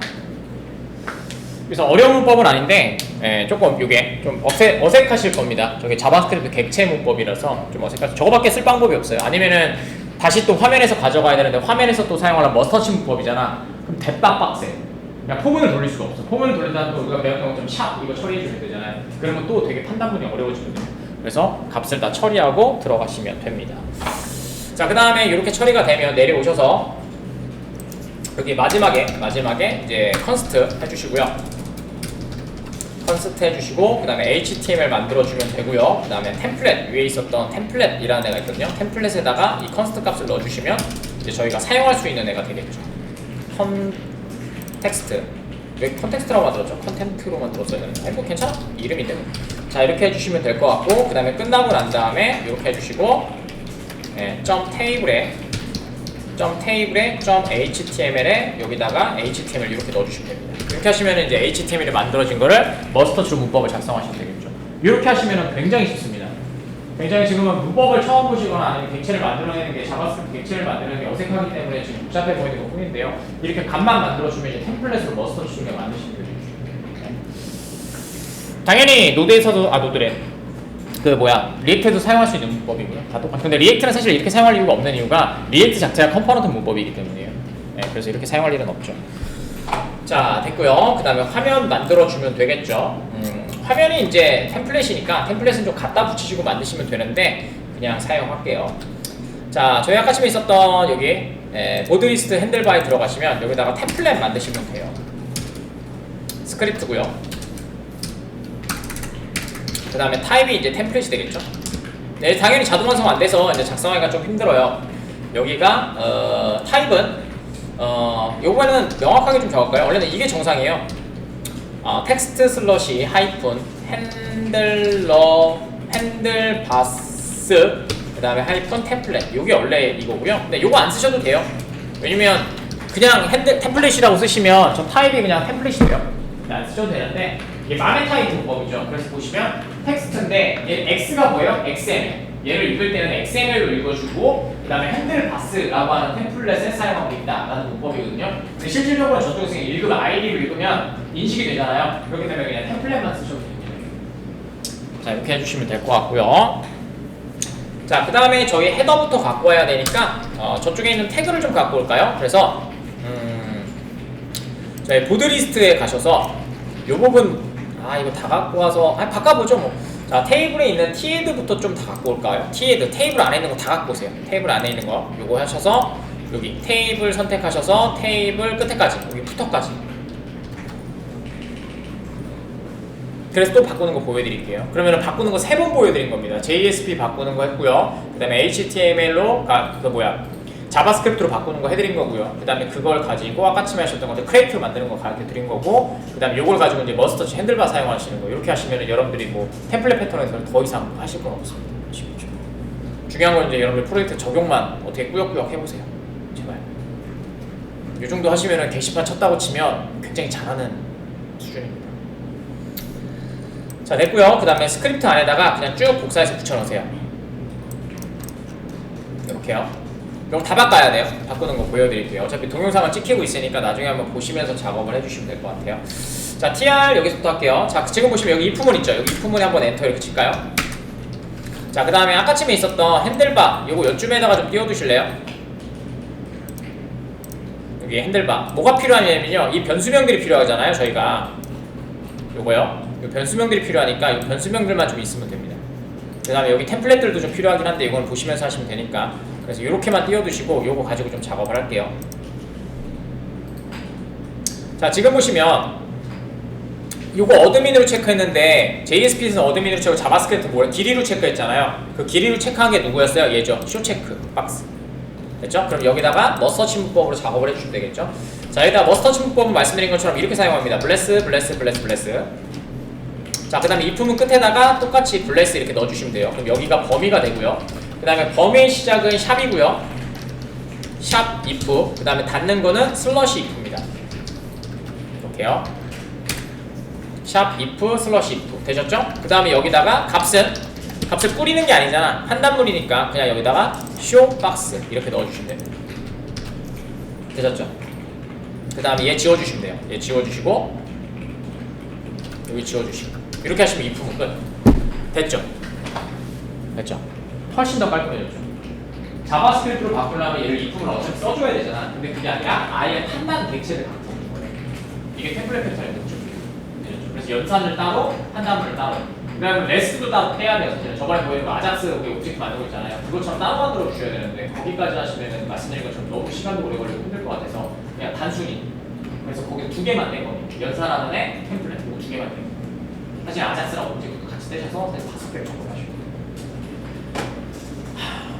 그래서 어려운 문법은 아닌데 조금 이게 좀 어색하실 겁니다. 저게 자바스크립트 객체 문법이라서 좀 어색하죠. 저거밖에 쓸 방법이 없어요. 아니면은 다시 또 화면에서 가져가야 되는데 화면에서 또 사용하는 머스터치 문법이잖아. 그럼 대빵 빡세. 그냥 포문을 돌릴 수가 없어. 포문을 돌린다는 또 우리가 배웠던 것처럼 샵 이거 처리해주면 되잖아요. 그러면 또 되게 판단문이 어려워지거든요. 그래서 값을 다 처리하고 들어가시면 됩니다. 자, 그 다음에 이렇게 처리가 되면 내려오셔서 여기 마지막에 이제 컨스트 해주시고요. 컨스트 해주시고 그 다음에 HTML 만들어주면 되고요. 그 다음에 템플릿 위에 있었던 템플릿이라는 애가 있거든요. 템플릿에다가 이 컨스트 값을 넣어주시면 이제 저희가 사용할 수 있는 애가 되겠죠. 텍스트. 왜 컨텍스트라고 만들었죠? 컨텐트로 만들었어야 되는데 뭐 괜찮아? 이름인데. 자, 이렇게 해주시면 될 것 같고, 그 다음에 끝나고 난 다음에 이렇게 해주시고 점 테이블에 점 html에 여기다가 html 이렇게 넣어주시면 됩니다. 이렇게 하시면 이제 html이 만들어진 거를 머스터치로 문법을 작성하시면 되겠죠. 이렇게 하시면 굉장히 쉽습니다. 굉장히 지금은 문법을 처음 보시거나 아니면 객체를 만들어내는 게 자바스크립트 객체를 만드는 게 어색하기 때문에 지금 복잡해 보이는 것 뿐인데요. 이렇게 값만 만들어주면 이제 템플릿으로 머스터치로 만드시면 되죠. 당연히 노드에서도 노드래. 리액트에도 사용할 수 있는 문법이고요. 다 똑같아요. 근데 리액트는 사실 이렇게 사용할 이유가 없는 이유가 리액트 자체가 컴포넌트 문법이기 때문이에요. 네, 그래서 이렇게 사용할 일은 없죠. 자, 됐고요. 그 다음에 화면 만들어주면 되겠죠. 화면이 이제 템플릿이니까 템플릿은 좀 갖다 붙이시고 만드시면 되는데 그냥 사용할게요. 자, 저희 아까 전에 있었던 여기 보드리스트 핸들바에 들어가시면 여기다가 템플릿 만드시면 돼요. 스크립트고요. 그 다음에 타입이 이제 템플릿이 되겠죠. 네, 당연히 자동 완성 안 돼서 이제 작성하기가 좀 힘들어요. 여기가 타입은 요거는 명확하게 좀 적을까요? 원래는 이게 정상이에요. 텍스트 슬러시 하이픈 핸들바스 그 다음에 하이픈 템플릿 요게 원래 이거고요. 근데 요거 안 쓰셔도 돼요. 왜냐면 그냥 템플릿이라고 쓰시면 저 타입이 그냥 템플릿이 돼요. 안 쓰셔도 되는데 이게 맘의 타입 문법이죠. 그래서 보시면 텍스트인데 얘 X가 뭐예요? XML. 얘를 읽을 때는 XML로 읽어주고 그 다음에 핸들바스라고 하는 템플릿을 사용하고 있다라는 문법이거든요. 근데 실질적으로 저쪽에서 읽으면 ID로 읽으면 인식이 되잖아요. 그렇기 때문에 그냥 템플릿만 쓰셔도 됩니다. 자, 이렇게 해주시면 될 것 같고요. 자, 그 다음에 저희 헤더부터 갖고 와야 되니까 저쪽에 있는 태그를 좀 갖고 올까요? 그래서 저희 보드리스트에 가셔서 요 부분 이거 다 갖고 와서 바꿔보죠 뭐. 자, 테이블에 있는 tAdd부터 좀 다 갖고 올까요? tAdd, 테이블 안에 있는 거 다 갖고 오세요. 테이블 안에 있는 거 요거 하셔서 여기 테이블 선택하셔서 테이블 끝에까지 여기 푸터까지. 그래서 또 바꾸는 거 보여드릴게요. 그러면은 바꾸는 거 3번 보여드린 겁니다. JSP 바꾸는 거 했고요. 그 다음에 HTML로 자바스크립트로 바꾸는 거 해드린 거고요. 그 다음에 그걸 가지고 아까 처음에 하셨던 건데 크레이트 만드는 거 가르쳐 드린 거고, 그 다음에 요걸 가지고 이제 머스터치 핸들바 사용하시는 거. 이렇게 하시면은 여러분들이 뭐 템플릿 패턴에서 더 이상 하실 건 없습니다. 아시겠죠? 중요한 건 이제 여러분들 프로젝트 적용만 어떻게 꾸역꾸역 해보세요. 제발. 이 정도 하시면은 게시판 쳤다고 치면 굉장히 잘하는 수준입니다. 자, 됐고요. 그 다음에 스크립트 안에다가 그냥 쭉 복사해서 붙여넣으세요. 이렇게요. 이거 다 바꿔야 돼요. 바꾸는 거 보여드릴게요. 어차피 동영상을 찍히고 있으니까 나중에 한번 보시면서 작업을 해주시면 될 것 같아요. 자, tr 여기서부터 할게요. 자, 지금 보시면 여기 if문 있죠? 여기 if문에 한번 엔터 이렇게 칠까요? 자, 그 다음에 아까쯤에 있었던 핸들바 요거 요쯤에다가 좀 띄워두실래요? 여기 핸들바 뭐가 필요하냐면요, 이 변수명들이 필요하잖아요. 저희가 요거요, 요 변수명들이 필요하니까 이 변수명들만 좀 있으면 됩니다. 그 다음에 여기 템플릿들도 좀 필요하긴 한데 이건 보시면서 하시면 되니까, 그래서 이렇게만 띄워두시고 요거 가지고 좀 작업을 할게요. 자, 지금 보시면 요거 어드민으로 체크했는데 JSP는 어드민으로 체크하고 자바스크립트 뭐래? 길이로 체크했잖아요. 그 길이로 체크한 게 누구였어요? 얘죠. 쇼체크 박스. 됐죠? 그럼 여기다가 머스터치 문법으로 작업을 해주시면 되겠죠? 자, 여기다 머스터치 문법은 말씀드린 것처럼 이렇게 사용합니다. 블레스. 자, 그 다음에 if문 끝에다가 똑같이 블레스 이렇게 넣어주시면 돼요. 그럼 여기가 범위가 되고요. 그 다음에 범위의 시작은 샵이고요. 샵 if. 그 다음에 닫는 거는 슬러시 if입니다. 이렇게요. 샵 if 슬러시 if. 되셨죠? 그 다음에 여기다가 값을 뿌리는 게 아니잖아. 한단물이니까 그냥 여기다가 show box 이렇게 넣어주시면 돼요. 되셨죠? 그 다음에 얘 지워주시면 돼요. 얘 지워주시고 여기 지워주시고 이렇게 하시면 if문 끝. 됐죠? 됐죠? 훨씬 더 깔끔해졌죠? 자바스크립트로 바꾸려면 얘를 if문을 어차피 써줘야 되잖아. 근데 그게 아니라 아예 판단 객체를 갖고 있는 거예요. 이게 템플릿 패턴이 됐죠? 그래서 연산을 따로, 판단문을 따로. 그 다음에 레스트도 따로 해야 돼요. 사실 저번에 보여준 거 아작스 우리 오브젝트 만들고 있잖아요. 그것처럼 따로 만들어 주셔야 되는데 거기까지 하시면 말씀드린 것처럼 너무 시간도 오래 걸리고 힘들 것 같아서 그냥 단순히, 그래서 거기 두 개만 낸 거예요. 연산하는 애, 템플릿 이거 두 개만 낸 거예요. 사실 아작스랑 오브젝트도 같이 떼셔서 5개 정도 하시고.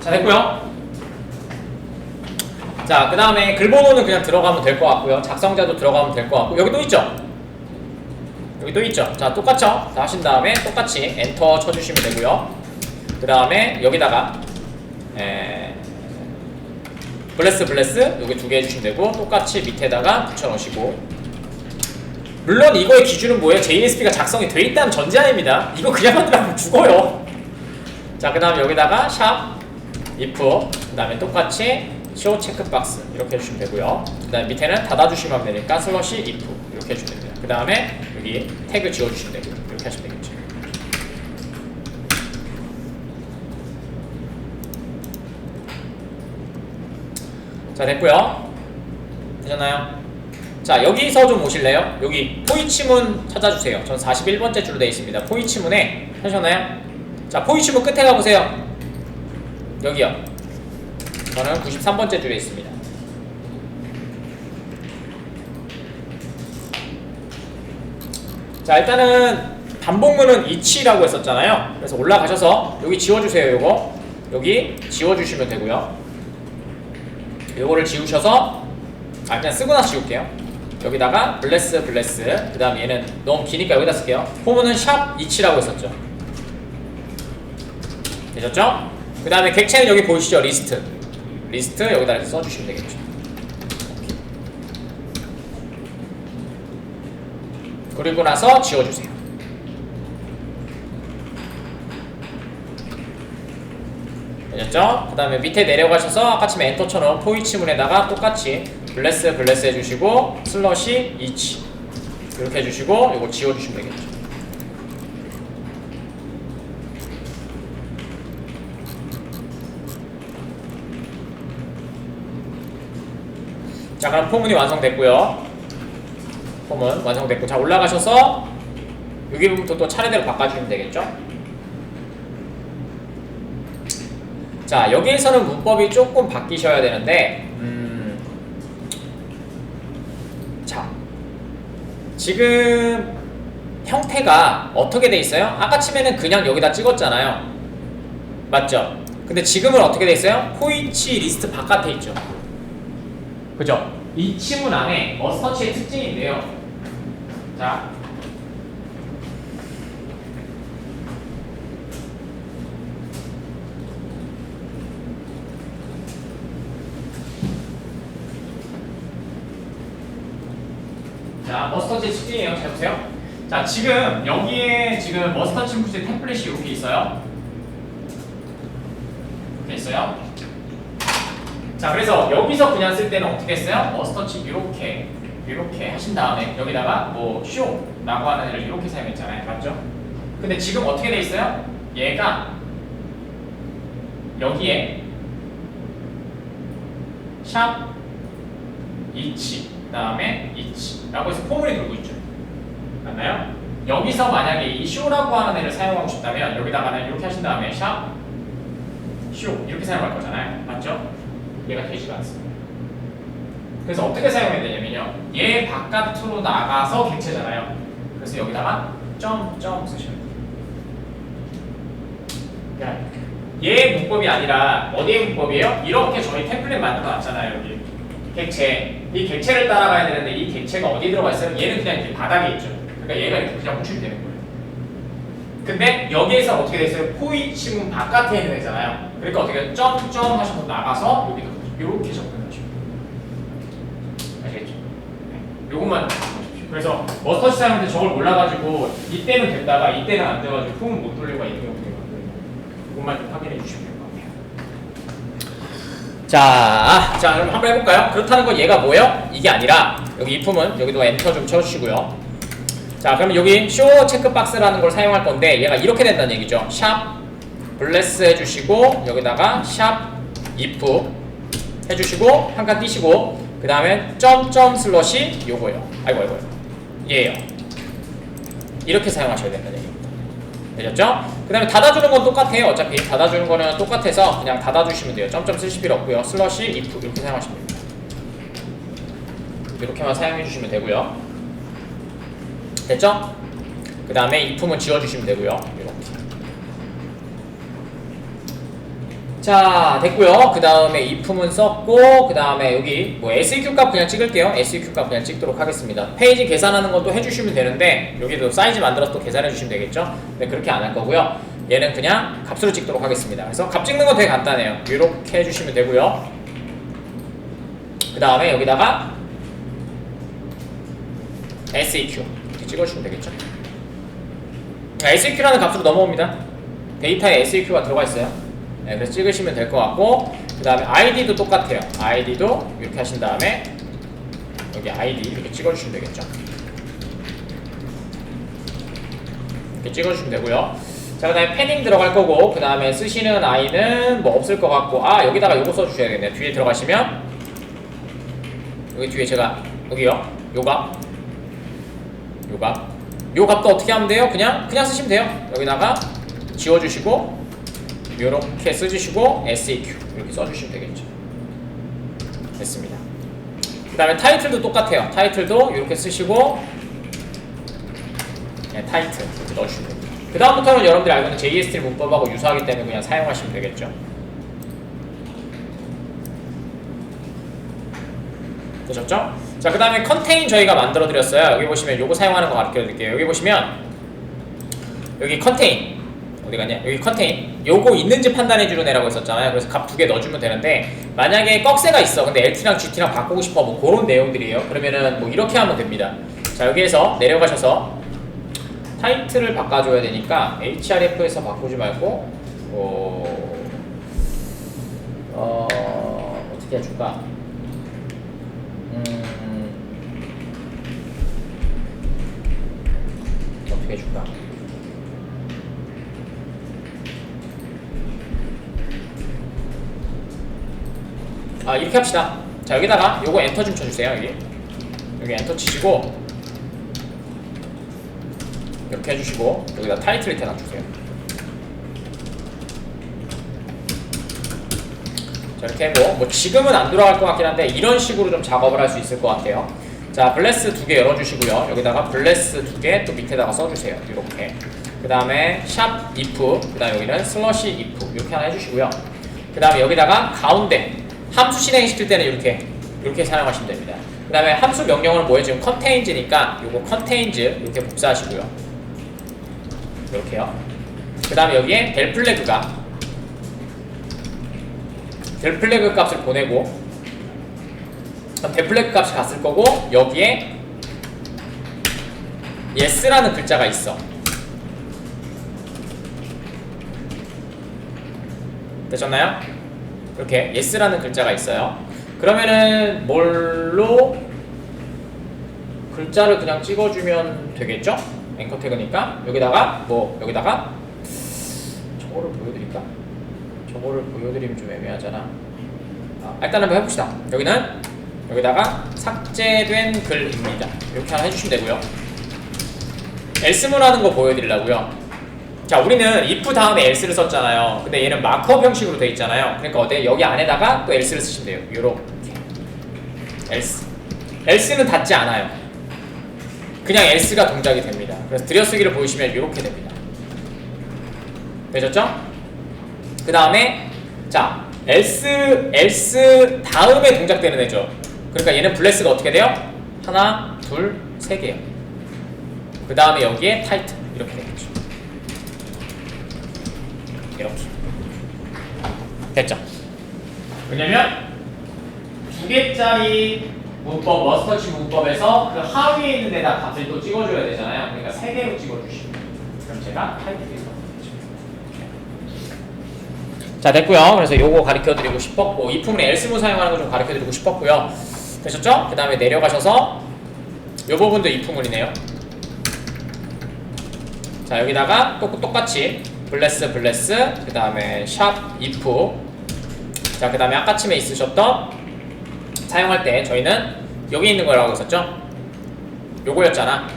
자, 됐고요. 자, 그 다음에 글번호는 그냥 들어가면 될 것 같고요. 작성자도 들어가면 될 것 같고. 여기 또 있죠? 여기 또 있죠? 자, 똑같죠? 자, 하신 다음에 똑같이 엔터 쳐주시면 되고요. 그 다음에 여기다가 블레스 여기 두 개 해주시면 되고, 똑같이 밑에다가 붙여넣으시고. 물론 이거의 기준은 뭐예요? JSP가 작성이 돼 있다는 전제아닙니다. 이거 그냥 만들면 죽어요. 자, 그 다음에 여기다가 샵 if, 그 다음에 똑같이 show 체크박스 이렇게 해주시면 되고요. 그 다음에 밑에는 닫아주시면 되니까 슬러시 if 이렇게 해주시면 됩니다. 그 다음에 여기 태그 지워주시면 되고요. 이렇게 하시면 되겠죠. 자, 됐고요. 되셨나요? 자, 여기서 좀 오실래요? 여기 포이치문 찾아주세요. 전 41번째 줄로 되어 있습니다. 포이치문에 하셨나요? 자, 포이치문 끝에 가보세요. 여기요. 저는 93번째 줄에 있습니다. 자, 일단은 반복문은 이치라고 했었잖아요. 그래서 올라가셔서 여기 지워주세요. 요거 여기 지워주시면 되고요. 요거를 지우셔서 그냥 쓰거나 지울게요. 여기다가 블레스 그 다음에 얘는 너무 기니까 여기다 쓸게요. 포문은 샵 이치라고 했었죠. 되셨죠? 그 다음에 객체는 여기 보이시죠? 리스트 여기다 이렇게 써주시면 되겠죠. 그리고 나서 지워주세요. 되셨죠? 그 다음에 밑에 내려가셔서 아까쯤에 엔터 쳐놓은 포이치문에다가 똑같이 블레스 해주시고 슬러시 이치 이렇게 해주시고 이거 지워주시면 되겠죠. 자, 그럼 포문이 완성됐고요. 포문 완성됐고, 자, 올라가셔서 여기 부분부터 또 차례대로 바꿔주시면 되겠죠. 자, 여기에서는 문법이 조금 바뀌셔야 되는데 자, 지금 형태가 어떻게 돼 있어요? 아까 치면은 그냥 여기다 찍었잖아요. 맞죠? 근데 지금은 어떻게 돼 있어요? 포이치 리스트 바깥에 있죠. 그죠? 이 치문 안에 머스터치의 특징인데요. 자, 머스터치의 특징이에요. 잘 보세요. 자, 지금 여기에 지금 머스터 침구지 템플릿이 이렇게 있어요. 이렇게 있어요. 자, 그래서 여기서 그냥 쓸 때는 어떻게 했어요? 머스터치 이렇게 하신 다음에 여기다가 뭐 쇼라고 하는 애를 이렇게 사용했잖아요. 맞죠? 근데 지금 어떻게 돼 있어요? 얘가 여기에 샵 이치 그다음에 이치라고 해서 포물이 돌고 있죠. 맞나요? 여기서 만약에 이 쇼라고 하는 애를 사용하고 싶다면 여기다가는 이렇게 하신 다음에 샵 쇼 이렇게 사용할 거잖아요. 맞죠? 얘가 되지가 않습니다. 그래서 어떻게 사용해야 되냐면요. 얘 바깥으로 나가서 객체잖아요. 그래서 여기다가 점점 쓰시면 돼요. 그러니까 얘 문법이 아니라 어디의 문법이에요? 이렇게 저희 템플릿 만들어 놨잖아요. 여기 객체. 이 객체를 따라가야 되는데 이 객체가 어디 들어가 있어요? 얘는 그냥 이렇게 바닥에 있죠. 그러니까 얘가 이렇게 그냥 호출이 되는 거예요. 근데 여기에서 어떻게 됐어요? 포이 지문 바깥에 있는 애잖아요. 그러니까 어떻게 점점 하셔서 나가서 여기다 이렇게 접근하시면 아시겠죠? 네. 요것만 보십시오. 그래서 머스터치 사용할 때 저걸 몰라가지고 이때는 됐다가 이때는 안 돼가지고 폼을 못 돌리고 이런 경우가 있거든요. 그것만 좀 확인해 주시면 될 것 같아요. 자, 그럼 한번 해볼까요? 그렇다는 건 얘가 뭐예요? 이게 아니라 여기 이 품은 여기도 엔터 좀 쳐주시고요. 자, 그러면 여기 쇼 체크박스라는 걸 사용할 건데 얘가 이렇게 된다는 얘기죠. 샵 블레스 해주시고 여기다가 샵 if 해주시고 한 칸 띄시고 그 다음에 점점 슬러시 요거예요. 아이고 얘예요. 이렇게 사용하셔야 된다는 얘기입니다. 되셨죠? 그 다음에 닫아주는 건 똑같아요. 어차피 닫아주는 거는 똑같아서 그냥 닫아주시면 돼요. 점점 쓰실 필요 없고요. 슬러시 if 이렇게 사용하시면 됩니다. 이렇게만 사용해 주시면 되고요. 됐죠? 그 다음에 이 품은 지워주시면 되고요. 이렇게. 자, 됐고요. 그 다음에 이 품은 썼고 그 다음에 여기 뭐 SEQ 값 그냥 찍을게요. SEQ 값 그냥 찍도록 하겠습니다. 페이지 계산하는 것도 해주시면 되는데 여기도 사이즈 만들어서 또 계산해 주시면 되겠죠? 근데 그렇게 안 할 거고요. 얘는 그냥 값으로 찍도록 하겠습니다. 그래서 값 찍는 건 되게 간단해요. 이렇게 해주시면 되고요. 그 다음에 여기다가 SEQ 찍어주시면 되겠죠. SEQ라는 값으로 넘어옵니다. 데이터에 SEQ가 들어가 있어요. 네, 그래서 찍으시면 될 것 같고 그 다음에 ID도 똑같아요. ID도 이렇게 하신 다음에 여기 ID 이렇게 찍어주시면 되겠죠. 이렇게 찍어주시면 되고요. 자, 그 다음에 패딩 들어갈 거고 그 다음에 쓰시는 I는 뭐 없을 것 같고 여기다가 요거 써주셔야겠네요. 뒤에 들어가시면 여기 뒤에 제가 여기요. 요 값도 어떻게 하면 돼요? 그냥 쓰시면 돼요. 여기다가 지워주시고 요렇게 써주시고 SEQ 이렇게 써주시면 되겠죠. 됐습니다. 그 다음에 타이틀도 똑같아요. 타이틀도 이렇게 쓰시고 타이틀 이렇게 넣어주시면 됩니다. 그 다음부터는 여러분들이 알고 있는 JSTL 문법하고 유사하기 때문에 그냥 사용하시면 되겠죠. 되셨죠? 자, 그 다음에 컨테인 저희가 만들어 드렸어요. 여기 보시면 요거 사용하는 거 가르쳐 드릴게요. 여기 보시면 여기 컨테인 어디 갔냐? 여기 컨테인 요거 있는지 판단해 주는 애라고 했었잖아요. 그래서 값 2개 넣어주면 되는데 만약에 꺽쇠가 있어. 근데 LT랑 GT랑 바꾸고 싶어. 뭐 그런 내용들이에요. 그러면은 뭐 이렇게 하면 됩니다. 자, 여기에서 내려가셔서 타이틀을 바꿔줘야 되니까 href에서 바꾸지 말고 어떻게 해줄까? 어떻게 해줄까? 이렇게 합시다. 자, 여기다가 요거 엔터 좀 쳐주세요. 여기 엔터 치시고 이렇게 해주시고 여기다 타이틀 밑에 놔주세요. 자, 이렇게 하고 뭐 지금은 안 돌아갈 것 같긴 한데 이런 식으로 좀 작업을 할 수 있을 것 같아요. 자, 블레스 2개 열어주시고요. 여기다가 블레스 2개 또 밑에다가 써주세요. 이렇게. 그 다음에 샵 if, 그 다음에 여기는 슬러시 if 이렇게 하나 해주시고요. 그 다음에 여기다가 가운데 함수 실행시킬 때는 이렇게 사용하시면 됩니다. 그 다음에 함수 명령어는 뭐예요? 지금 컨테인즈니까 요거 컨테인즈 이렇게 복사하시고요. 이렇게요. 그 다음에 여기에 델 플래그 값을 보내고 델 플래그 값이 갔을 거고 여기에 yes라는 글자가 있어. 되셨나요? 이렇게 yes라는 글자가 있어요. 그러면은 뭘로 글자를 그냥 찍어주면 되겠죠? 앵커 태그니까 여기다가 여기다가 저거를 보여드릴까? 저거를 보여드리면 좀 애매하잖아. 일단 한번 해봅시다. 여기다가 삭제된 글입니다. 이렇게 하나 해주시면 되고요. else문하는 거 보여드리려고요. 자, 우리는 if 다음에 else를 썼잖아요. 근데 얘는 마크업 형식으로 돼 있잖아요. 그러니까 여기 안에다가 또 else를 쓰시면 돼요. 요렇게 else는 닫지 않아요. 그냥 else가 동작이 됩니다. 그래서 들여쓰기를 보시면 이렇게 됩니다. 되셨죠? 그 다음에 자, else 다음에 동작되는 애죠. 그러니까 얘는 블레스가 어떻게 돼요? 하나, 둘, 세 개요. 그 다음에 여기에 타이틀 이렇게 되겠죠. 이렇게 됐죠? 왜냐면 2개짜리 문법, 머스터치 문법에서 그 하위에 있는 데다 값을 또 찍어줘야 되잖아요. 그러니까 3개로 찍어주시면 그럼 제가 타이틀이 되겠죠. 자, 됐고요. 그래서 요거 가르쳐드리고 싶었고 if문에 else문 사용하는 거 좀 가르쳐드리고 싶었고요. 되셨죠? 그 다음에 내려가셔서 요 부분도 if문이네요. 자, 여기다가 똑같이 블레스 그 다음에 샵 if. 자, 그 다음에 아까쯤에 있으셨던 사용할 때 저희는 여기 있는 거라고 했었죠? 요거였잖아.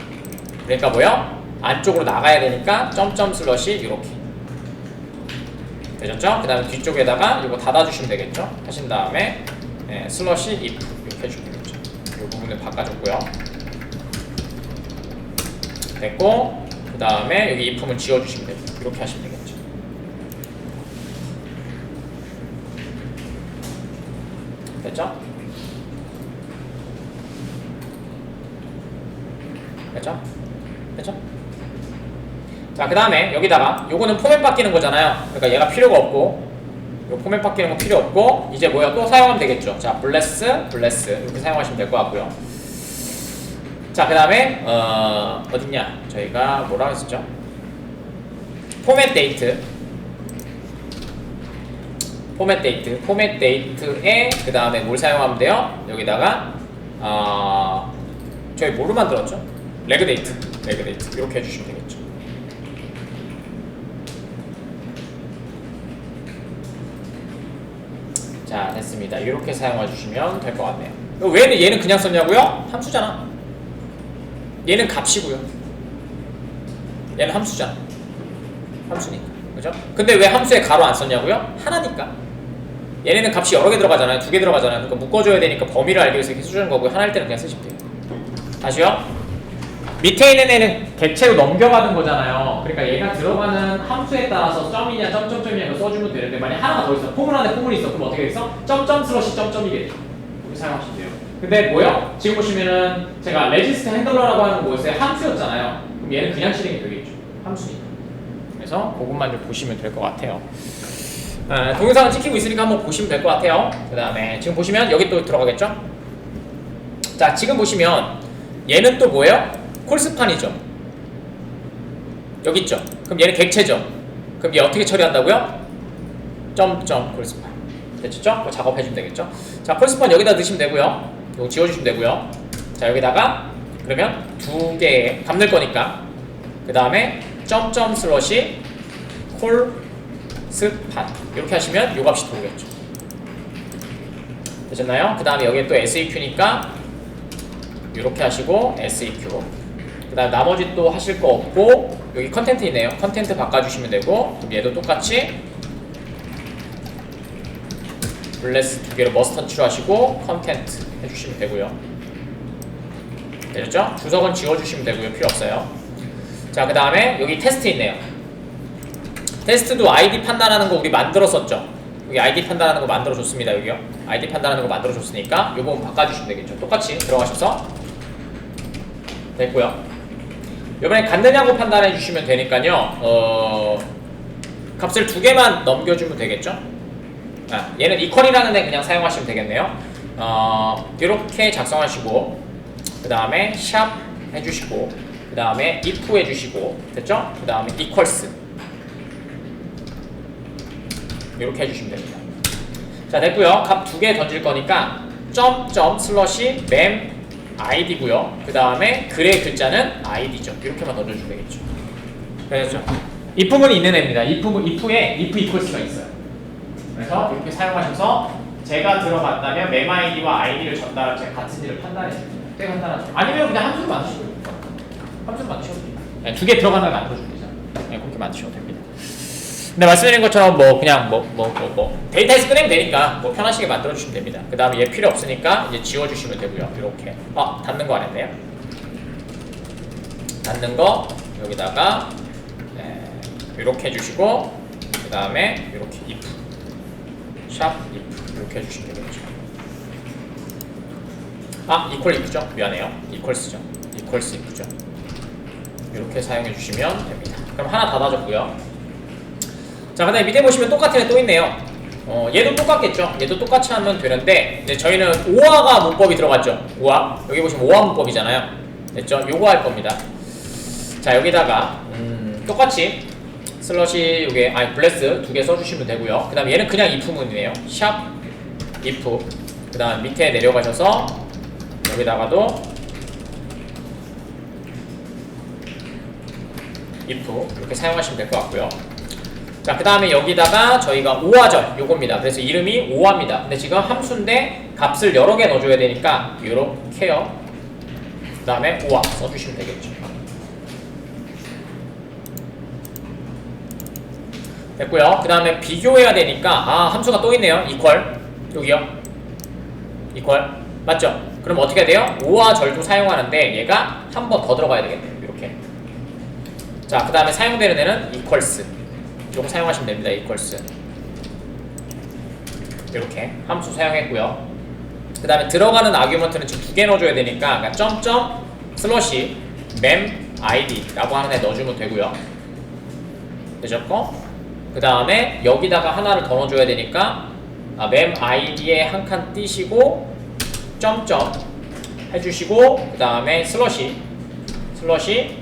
그러니까 뭐요? 안쪽으로 나가야 되니까 점점 슬러시 이렇게 되셨죠? 그 다음에 뒤쪽에다가 이거 닫아주시면 되겠죠? 하신 다음에 슬러시 if 이렇게 해주면 되겠죠. 이 부분을 바꿔줬고요. 됐고, 그 다음에 여기 if문 지워주시면 되죠. 이렇게 하시면 되겠죠. 됐죠? 됐죠? 됐죠? 자, 그 다음에 여기다가 요거는 포맷 바뀌는 거잖아요. 그러니까 얘가 필요가 없고 요 포맷 바뀌는 거 필요 없고 이제 뭐야? 또 사용하면 되겠죠. 자, 블레스 이렇게 사용하시면 될 것 같고요. 자, 그 다음에 어딨냐? 저희가 뭐라고 했었죠? 포맷 데이트에 그 다음에 뭘 사용하면 돼요? 여기다가 저희 뭘로 만들었죠? 레그 데이트 이렇게 해주시면 되겠죠. 자, 됐습니다. 이렇게 사용해 주시면 될 것 같네요. 왜 얘는 그냥 썼냐고요? 함수잖아. 얘는 값이고요. 얘는 함수잖아. 함수니까. 그죠? 근데 왜 함수에 가로 안 썼냐고요? 하나니까. 얘네는 값이 여러 개 들어가잖아요. 2개 들어가잖아요. 그러니까 묶어줘야 되니까 범위를 알기 위해서 이렇게 써주는 거고요. 하나일 때는 그냥 쓰시면 돼요. 다시요. 밑에 있는 애는 객체로 넘겨받은 거잖아요. 그러니까 얘가 들어가는 함수에 따라서 점이냐 점점점이냐 써주면 되는데 만약 하나가 더 있어. 포물 안에 포물이 있어. 그럼 어떻게 됐어? 점점 슬러시 점점이겠죠. 이렇게 사용하시면 돼요. 근데 뭐요? 지금 보시면은 제가 레지스트 핸들러라고 하는 거 뭐였어요? 함수였잖아요. 그럼 얘는 그냥 실행이 되겠죠. 함수니까. 그래서 그것만 좀 보시면 될 것 같아요. 동영상은 찍히고 있으니까 한번 보시면 될 것 같아요. 그 다음에 지금 보시면 여기 또 들어가겠죠? 자, 지금 보시면 얘는 또 뭐예요? 콜스판이죠. 여기 있죠? 그럼 얘는 객체죠? 그럼 얘 어떻게 처리한다고요? 점점 콜스판. 됐죠? 작업해주면 되겠죠? 자, 콜스판 여기다 넣으시면 되고요. 이거 지워주시면 되고요. 자, 여기다가 그러면 2개 값 넣을 거니까 그 다음에 점점 슬러시 콜스판 이렇게 하시면 요 값이 들어오겠죠. 되셨나요? 그 다음에 여기에 또 seq니까 이렇게 하시고 seq. 그 다음 나머지 또 하실 거 없고 여기 컨텐트 있네요. 컨텐트 바꿔주시면 되고 그럼 얘도 똑같이 블레스 2개로 머스터치로 하시고 컨텐트 해주시면 되고요. 되셨죠? 주석은 지워주시면 되고요. 필요 없어요. 자, 그 다음에 여기 테스트 있네요. 테스트도 아이디 판단하는 거 우리 만들었었죠. 여기 아이디 판단하는 거 만들어줬습니다. 여기요. 아이디 판단하는 거 만들어줬으니까 이 부분 바꿔주시면 되겠죠. 똑같이 들어가셔서 됐고요. 이번에 갔느냐고 판단해 주시면 되니까요. 값을 2개만 넘겨주면 되겠죠. 얘는 이퀄이라는 애 그냥 사용하시면 되겠네요. 이렇게 작성하시고 그 다음에 샵 해주시고 그 다음에 if 해주시고 됐죠? 그 다음에 equals 이렇게 해주시면 됩니다. 자 됐고요. 값 두 개 던질 거니까 점점 슬러시 mem id고요. 그 다음에 글의 글자는 id죠. 이렇게만 던져주면 되겠죠. 그렇죠? if문이 있는 애입니다. if에 if equals가 있어요. 그래서 이렇게 사용하셔서 제가 들어갔다면 mem id와 id를 전달할 같은 일을 판단해줍니다. 꽤 간단하죠. 아니면 그냥 함수를 만드셔도 됩니다. 함수를 만드셔도 됩니다. 네, 두 개 들어가는 걸 만들어주면 되잖아요. 네, 그렇게 만드셔도 됩니다. 근데 말씀드린 것처럼 그냥 데이터에서 꺼내면 되니까 편하시게 만들어주시면 됩니다. 그 다음에 얘 필요 없으니까 이제 지워주시면 되고요. 이렇게 닫는 거 안 했네요. 닫는 거 여기다가 이렇게 해주시고 그 다음에 이렇게 if 샵 if 이렇게 해주시면 되겠죠. equal if죠. 미안해요. equals죠. equals if죠. 이렇게 사용해 주시면 됩니다. 그럼 하나 닫아줬고요. 자, 그 다음에 밑에 보시면 똑같은 애 또 있네요. 얘도 똑같겠죠. 얘도 똑같이 하면 되는데 이제 저희는 오화가 문법이 들어갔죠. 오화. 여기 보시면 오화 문법이잖아요. 됐죠? 요거 할 겁니다. 자, 여기다가 똑같이 슬러시 요게 블레스 두 개 써주시면 되고요. 그 다음에 얘는 그냥 if문이에요. 샵 if. 그 다음 밑에 내려가셔서 여기다가도 if 이렇게 사용하시면 될 것 같고요. 자, 그 다음에 여기다가 저희가 오화절 요겁니다. 그래서 이름이 오화입니다. 근데 지금 함수인데 값을 여러 개 넣어줘야 되니까 요렇게요. 그 다음에 오화 써주시면 되겠죠. 됐고요. 그 다음에 비교해야 되니까 함수가 또 있네요. equal 여기요. equal 맞죠? 그럼 어떻게 돼요? 오화절도 사용하는데 얘가 한 번 더 들어가야 되겠네요. 이렇게. 자, 그 다음에 사용되는 애는 equals 요거 사용하시면 됩니다. equals 이렇게 함수 사용했고요. 그 다음에 들어가는 아규먼트는 지금 두 개 넣어줘야 되니까 그러니까 점점 슬러시 mem id 라고 하는 애 넣어주면 되고요. 되셨고 그 다음에 여기다가 하나를 더 넣어줘야 되니까 mem id에 한 칸 띄시고 점점 해주시고 그 다음에 슬러시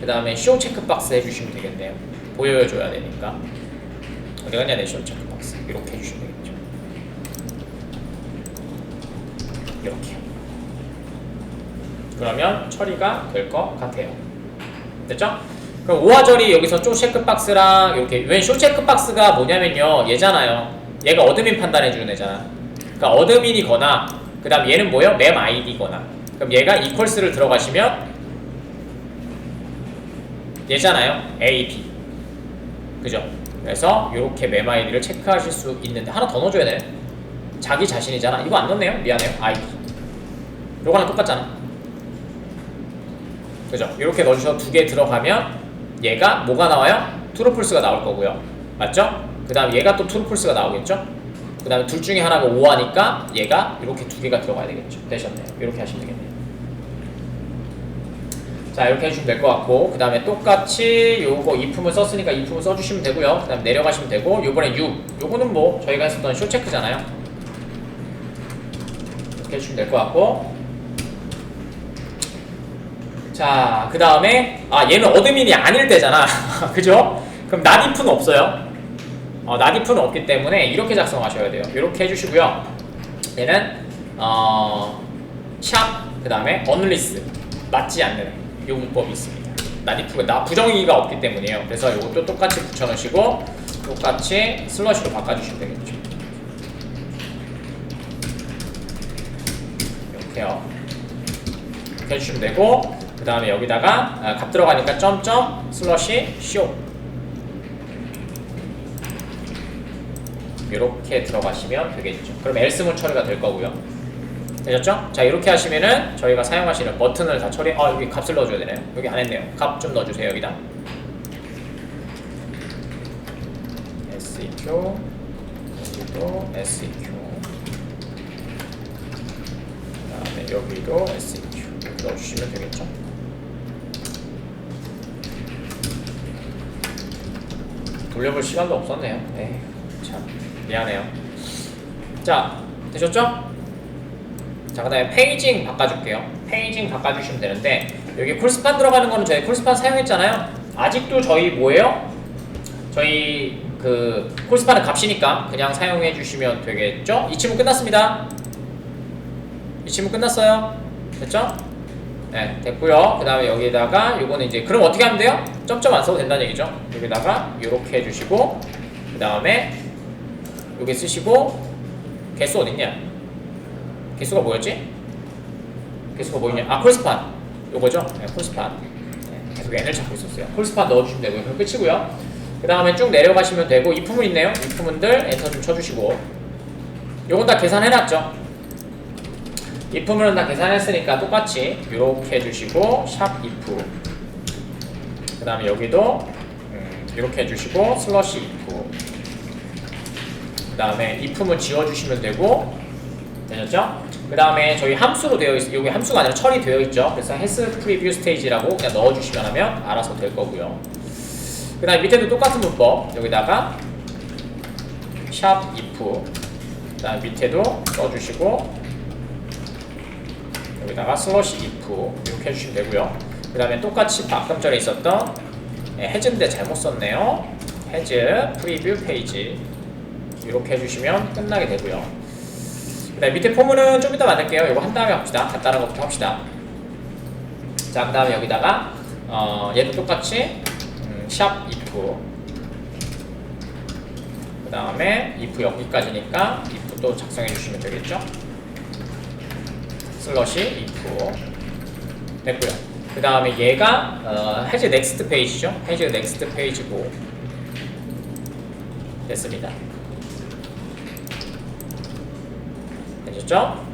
그 다음에 show 체크박스 해주시면 되겠네요. 보여줘야 되니까 어디 갔냐 내 show 체크박스 이렇게 해주시면 되겠죠. 이렇게 그러면 처리가 될 것 같아요. 됐죠? 그럼 오화절이 여기서 show 체크박스랑 이렇게 웬 show 체크박스가 뭐냐면요 얘잖아요. 얘가 어드민 판단해주는 애잖아. 그러니까 어드민이거나 그 다음 얘는 뭐예요? mem id거나 그럼 얘가 equals를 들어가시면 얘잖아요. A, B 그죠? 그래서 이렇게 mem id를 체크하실 수 있는데 하나 더 넣어줘야 되네. 자기 자신이잖아. 이거 안 넣네요. 미안해요. ID 요거랑 똑같잖아. 그죠? 이렇게 넣어주셔서 두 개 들어가면 얘가 뭐가 나와요? true, false가 나올 거고요. 맞죠? 그 다음 얘가 또 true, false가 나오겠죠? 그 다음에 둘 중에 하나가 5하니까 얘가 이렇게 두 개가 들어가야 되겠죠. 되셨네요. 이렇게 하시면 되겠네요. 자, 이렇게 해주시면 될 것 같고 그 다음에 똑같이 요거 if문 썼으니까 if문 써주시면 되고요. 그 다음에 내려가시면 되고 요번에 요거는 뭐 저희가 했었던 쇼체크잖아요. 이렇게 해주시면 될 것 같고 자, 그 다음에 얘는 어드민이 아닐 때잖아. 그죠? 그럼 not if는 없어요. not if는 없기 때문에 이렇게 작성하셔야 돼요. 이렇게 해주시고요. 얘는 샵 그 다음에 unless 맞지 않는 요 문법이 있습니다. not if가 부정의가 없기 때문이에요. 그래서 이것도 똑같이 붙여넣으시고 똑같이 슬러시로 바꿔주시면 되겠죠. 이렇게요. 이렇게 해주시면 되고 그 다음에 여기다가 값 들어가니까 점점 슬러시 show 이렇게 들어가시면 되겠죠. 그럼 else문 처리가 될 거고요. 되셨죠? 자, 이렇게 하시면은 저희가 사용하시는 버튼을 다 처리. 여기 값을 넣어줘야 되네요. 여기 안 했네요. 값 좀 넣어주세요. 여기다 seq 여기도 seq 그다음에 여기도 seq 이렇게 넣어주시면 되겠죠. 돌려볼 시간도 없었네요. 에이, 참 미안해요. 자, 되셨죠? 자, 그 다음에 페이징 바꿔줄게요. 페이징 바꿔주시면 되는데 여기 콜스판 들어가는 거는 저희 콜스판 사용했잖아요. 아직도 저희 뭐예요? 저희 그 콜스판은 값이니까 그냥 사용해 주시면 되겠죠? 이 친구 끝났습니다. 이 친구 끝났어요. 됐죠? 네, 됐고요. 그 다음에 여기다가 요거는 이제 그럼 어떻게 하면 돼요? 점점 안 써도 된다는 얘기죠. 여기다가 요렇게 해주시고 그 다음에 여기 쓰시고 개수 어딨냐? 개수가 뭐였지? 개수가 뭐였냐? 아 콜스판 요거죠? 네, 콜스판. 네, 계속 n을 찾고 있었어요. 콜스판 넣어주시면 되고요. 그럼 끝이고요. 그 다음에 쭉 내려가시면 되고 이품은 있네요. 이품은들 엔터 좀 쳐주시고 요건 다 계산해놨죠. 이품은 다 계산했으니까 똑같이 이렇게 해주시고 샵 이프 그 다음에 여기도 이렇게 해주시고 슬러시 이프 그 다음에 이품은 지워주시면 되고 되셨죠? 그 다음에 저희 함수로 되어 있어요. 여기 함수가 아니라 처리되어 있죠. 그래서 has preview stage라고 그냥 넣어주시면 하면 알아서 될 거고요. 그 다음에 밑에도 똑같은 문법 여기다가 샵 if 그 다음에 밑에도 써주시고 여기다가 슬러시 if 이렇게 해주시면 되고요. 그 다음에 똑같이 방금 전에 있었던 해즈인데 잘못 썼네요. 해즈 프리뷰 페이지 이렇게 해주시면 끝나게 되고요. 그 다음에 밑에 포문은 좀 이따 만들게요. 이거 한 다음에 합시다. 간단한 것부터 합시다. 자, 그 다음에 여기다가 얘도 똑같이 샵 if 그 다음에 if 여기까지니까 if 또 작성해 주시면 되겠죠. 슬러시 if 됐고요. 그 다음에 얘가 has next page죠. has next page고 됐습니다. 되셨죠?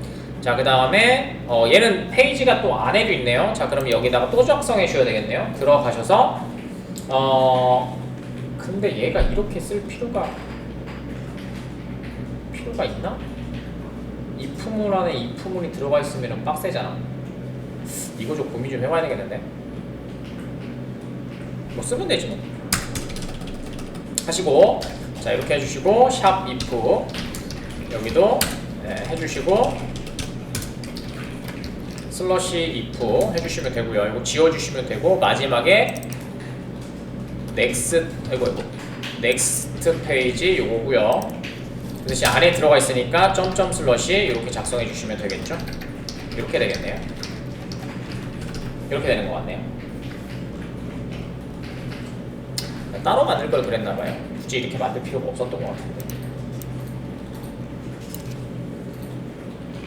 자, 그 다음에 얘는 페이지가 또 안에도 있네요. 자, 그럼 여기다가 또 작성해 주셔야 되겠네요. 들어가셔서 근데 얘가 이렇게 쓸 필요가 있나? if물 안에 if물이 들어가 있으면 빡세잖아. 이거 좀 고민 좀 해봐야 되겠는데. 뭐 쓰면 되지 뭐. 하시고 자 이렇게 해주시고 샵 if 여기도 해주시고 슬러시 if 해주시면 되고요. 이거 지워주시면 되고 마지막에 next next 페이지 요거고요. 그 대신 안에 들어가 있으니까 점점 슬러시 이렇게 작성해 주시면 되겠죠. 이렇게 되겠네요. 이렇게 되는 것 같네요. 따로 만들 걸 그랬나봐요. 굳이 이렇게 만들 필요가 없었던 것 같은데.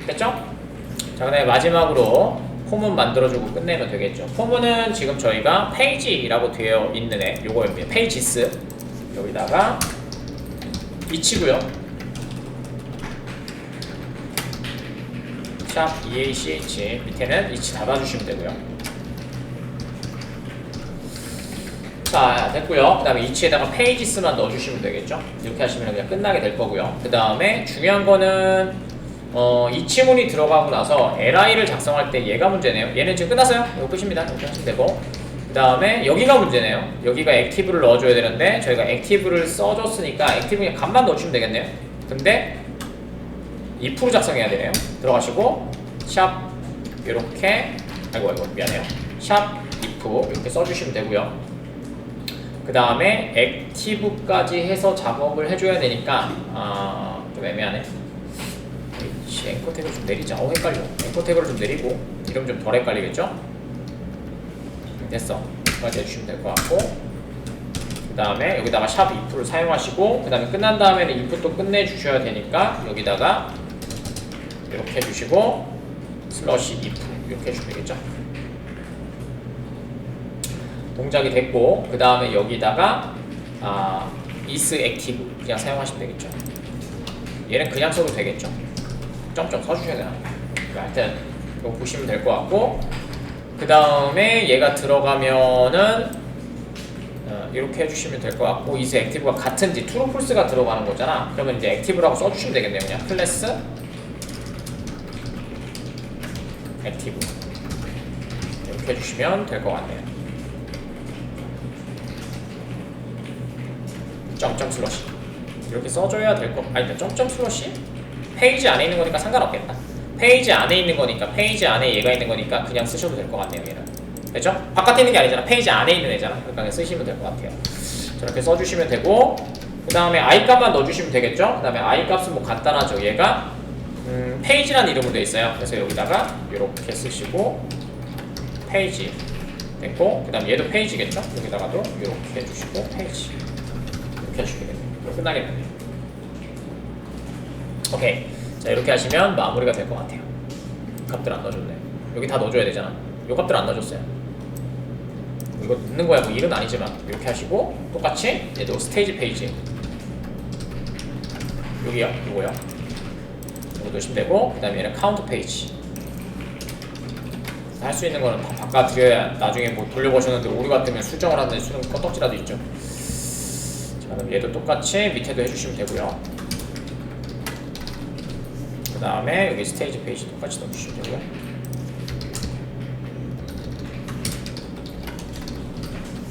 됐죠? 자, 그 다음에 마지막으로 포문 만들어주고 끝내면 되겠죠. 포문은 지금 저희가 페이지라고 되어 있는 애 요거입니다. 페이지스 여기다가 이치고요. 샵 EACH 밑에는 이치 닫아주시면 되고요. 자, 됐고요. 그 다음에 이치에다가 페이지스만 넣어주시면 되겠죠. 이렇게 하시면 그냥 끝나게 될 거고요. 그 다음에 중요한 거는 이치문이 들어가고 나서 LI를 작성할 때 얘가 문제네요. 얘는 지금 끝났어요. 이거 끝입니다. 이렇게 하시면 되고 그 다음에 여기가 문제네요. 여기가 액티브를 넣어줘야 되는데 저희가 액티브를 써줬으니까 액티브 그냥 값만 넣어주면 되겠네요. 근데 if로 작성해야 되네요. 들어가시고 샵 이렇게 아이고 미안해요. 샵 if 이렇게 써주시면 되고요. 그 다음에 액티브까지 해서 작업을 해줘야 되니까 좀 애매하네. 앵커 태그를 좀 내리자. 헷갈려. 앵커 태그를 좀 내리고 이러면 좀 덜 헷갈리겠죠? 됐어. 여기까지 해주시면 될 것 같고 그 다음에 여기다가 샵 if를 사용하시고 그 다음에 끝난 다음에는 if 또 끝내주셔야 되니까 여기다가 이렇게 해주시고 슬러시 if 이렇게 해주시면 되겠죠? 동작이 됐고 그 다음에 여기다가 is active 그냥 사용하시면 되겠죠? 얘는 그냥 써도 되겠죠? 점점 써주셔야 되나? 하여튼 이거 보시면 될 것 같고 그 다음에 얘가 들어가면은 이렇게 해주시면 될 것 같고 is active가 같은지 true false가 들어가는 거잖아. 그러면 이제 active라고 써주시면 되겠네요. 그냥 클래스 active 이렇게 해주시면 될 것 같네요. 점점 슬러시 이렇게 써줘야 될 거. 아니 점점 슬러시? 페이지 안에 있는 거니까 상관없겠다. 페이지 안에 있는 거니까 페이지 안에 얘가 있는 거니까 그냥 쓰셔도 될 것 같네요. 얘는 되죠? 바깥에 있는 게 아니잖아. 페이지 안에 있는 애잖아. 그러니까 그냥 쓰시면 될 것 같아요. 저렇게 써주시면 되고, 그 다음에 i 값만 넣어주시면 되겠죠? 그 다음에 i 값은 뭐 간단하죠. 얘가 페이지라는 이름으로 되어 있어요. 그래서 여기다가 이렇게 쓰시고 페이지 됐고, 그 다음 얘도 페이지겠죠? 여기다가도 이렇게 해주시고 페이지 이렇게 해주시면 됩니다. 끝나겠네요. 오케이. 자, 이렇게 하시면 마무리가 될 것 같아요. 값들 안 넣어줬네. 여기 다 넣어줘야 되잖아. 요 값들 안 넣어줬어요. 이거 넣는 거야 뭐 일은 아니지만 이렇게 하시고, 똑같이 얘도 스테이지 페이지 여기요, 이거요. 이거 넣으시면 되고, 그 다음에 얘는 카운트 페이지. 할 수 있는 거는 다 바꿔드려야 나중에 뭐 돌려보셨는데 오류가 뜨면 수정을 하는데 수정 껐덕지라도 있죠. 자, 그럼 얘도 똑같이 밑에도 해주시면 되고요. 그 다음에 여기 스테이지 페이지 똑같이 넣어주시면 되고요.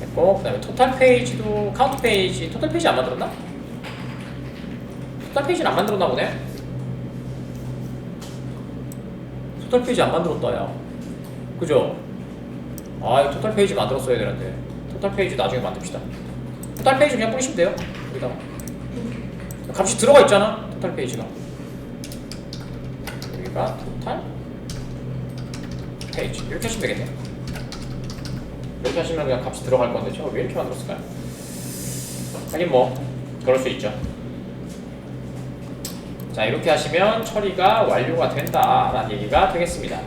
됐고, 그 다음에 토탈 페이지도 카운트 페이지, 토탈 페이지 안 만들었나? 토탈 페이지는 안 만들었나 보네? 토탈 페이지 안 만들었다, 야. 그죠? 아, 이 토탈 페이지 만들었어야 되는데. 토탈 페이지 나중에 만듭시다. 토탈 페이지 그냥 뿌리시면 돼요. 여기다가 값이 들어가 있잖아. 토탈 페이지가. 여기가 토탈 페이지. 이렇게 하시면 되겠네. 이렇게 하시면 그냥 값이 들어갈 건데 저거 왜 이렇게 만들었을까요? 하긴 뭐 그럴 수 있죠. 자, 이렇게 하시면 처리가 완료가 된다라는 얘기가 되겠습니다.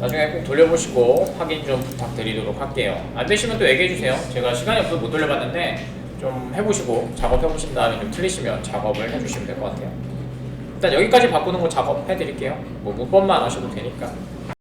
나중에 꼭 돌려보시고 확인 좀 부탁드리도록 할게요. 안 되시면 또 얘기해주세요. 제가 시간이 없어서 못 돌려봤는데 좀 해보시고 작업해보신 다음에 좀 틀리시면 작업을 해주시면 될 것 같아요. 일단 여기까지 바꾸는 거 작업해드릴게요. 뭐 문법만 하셔도 되니까.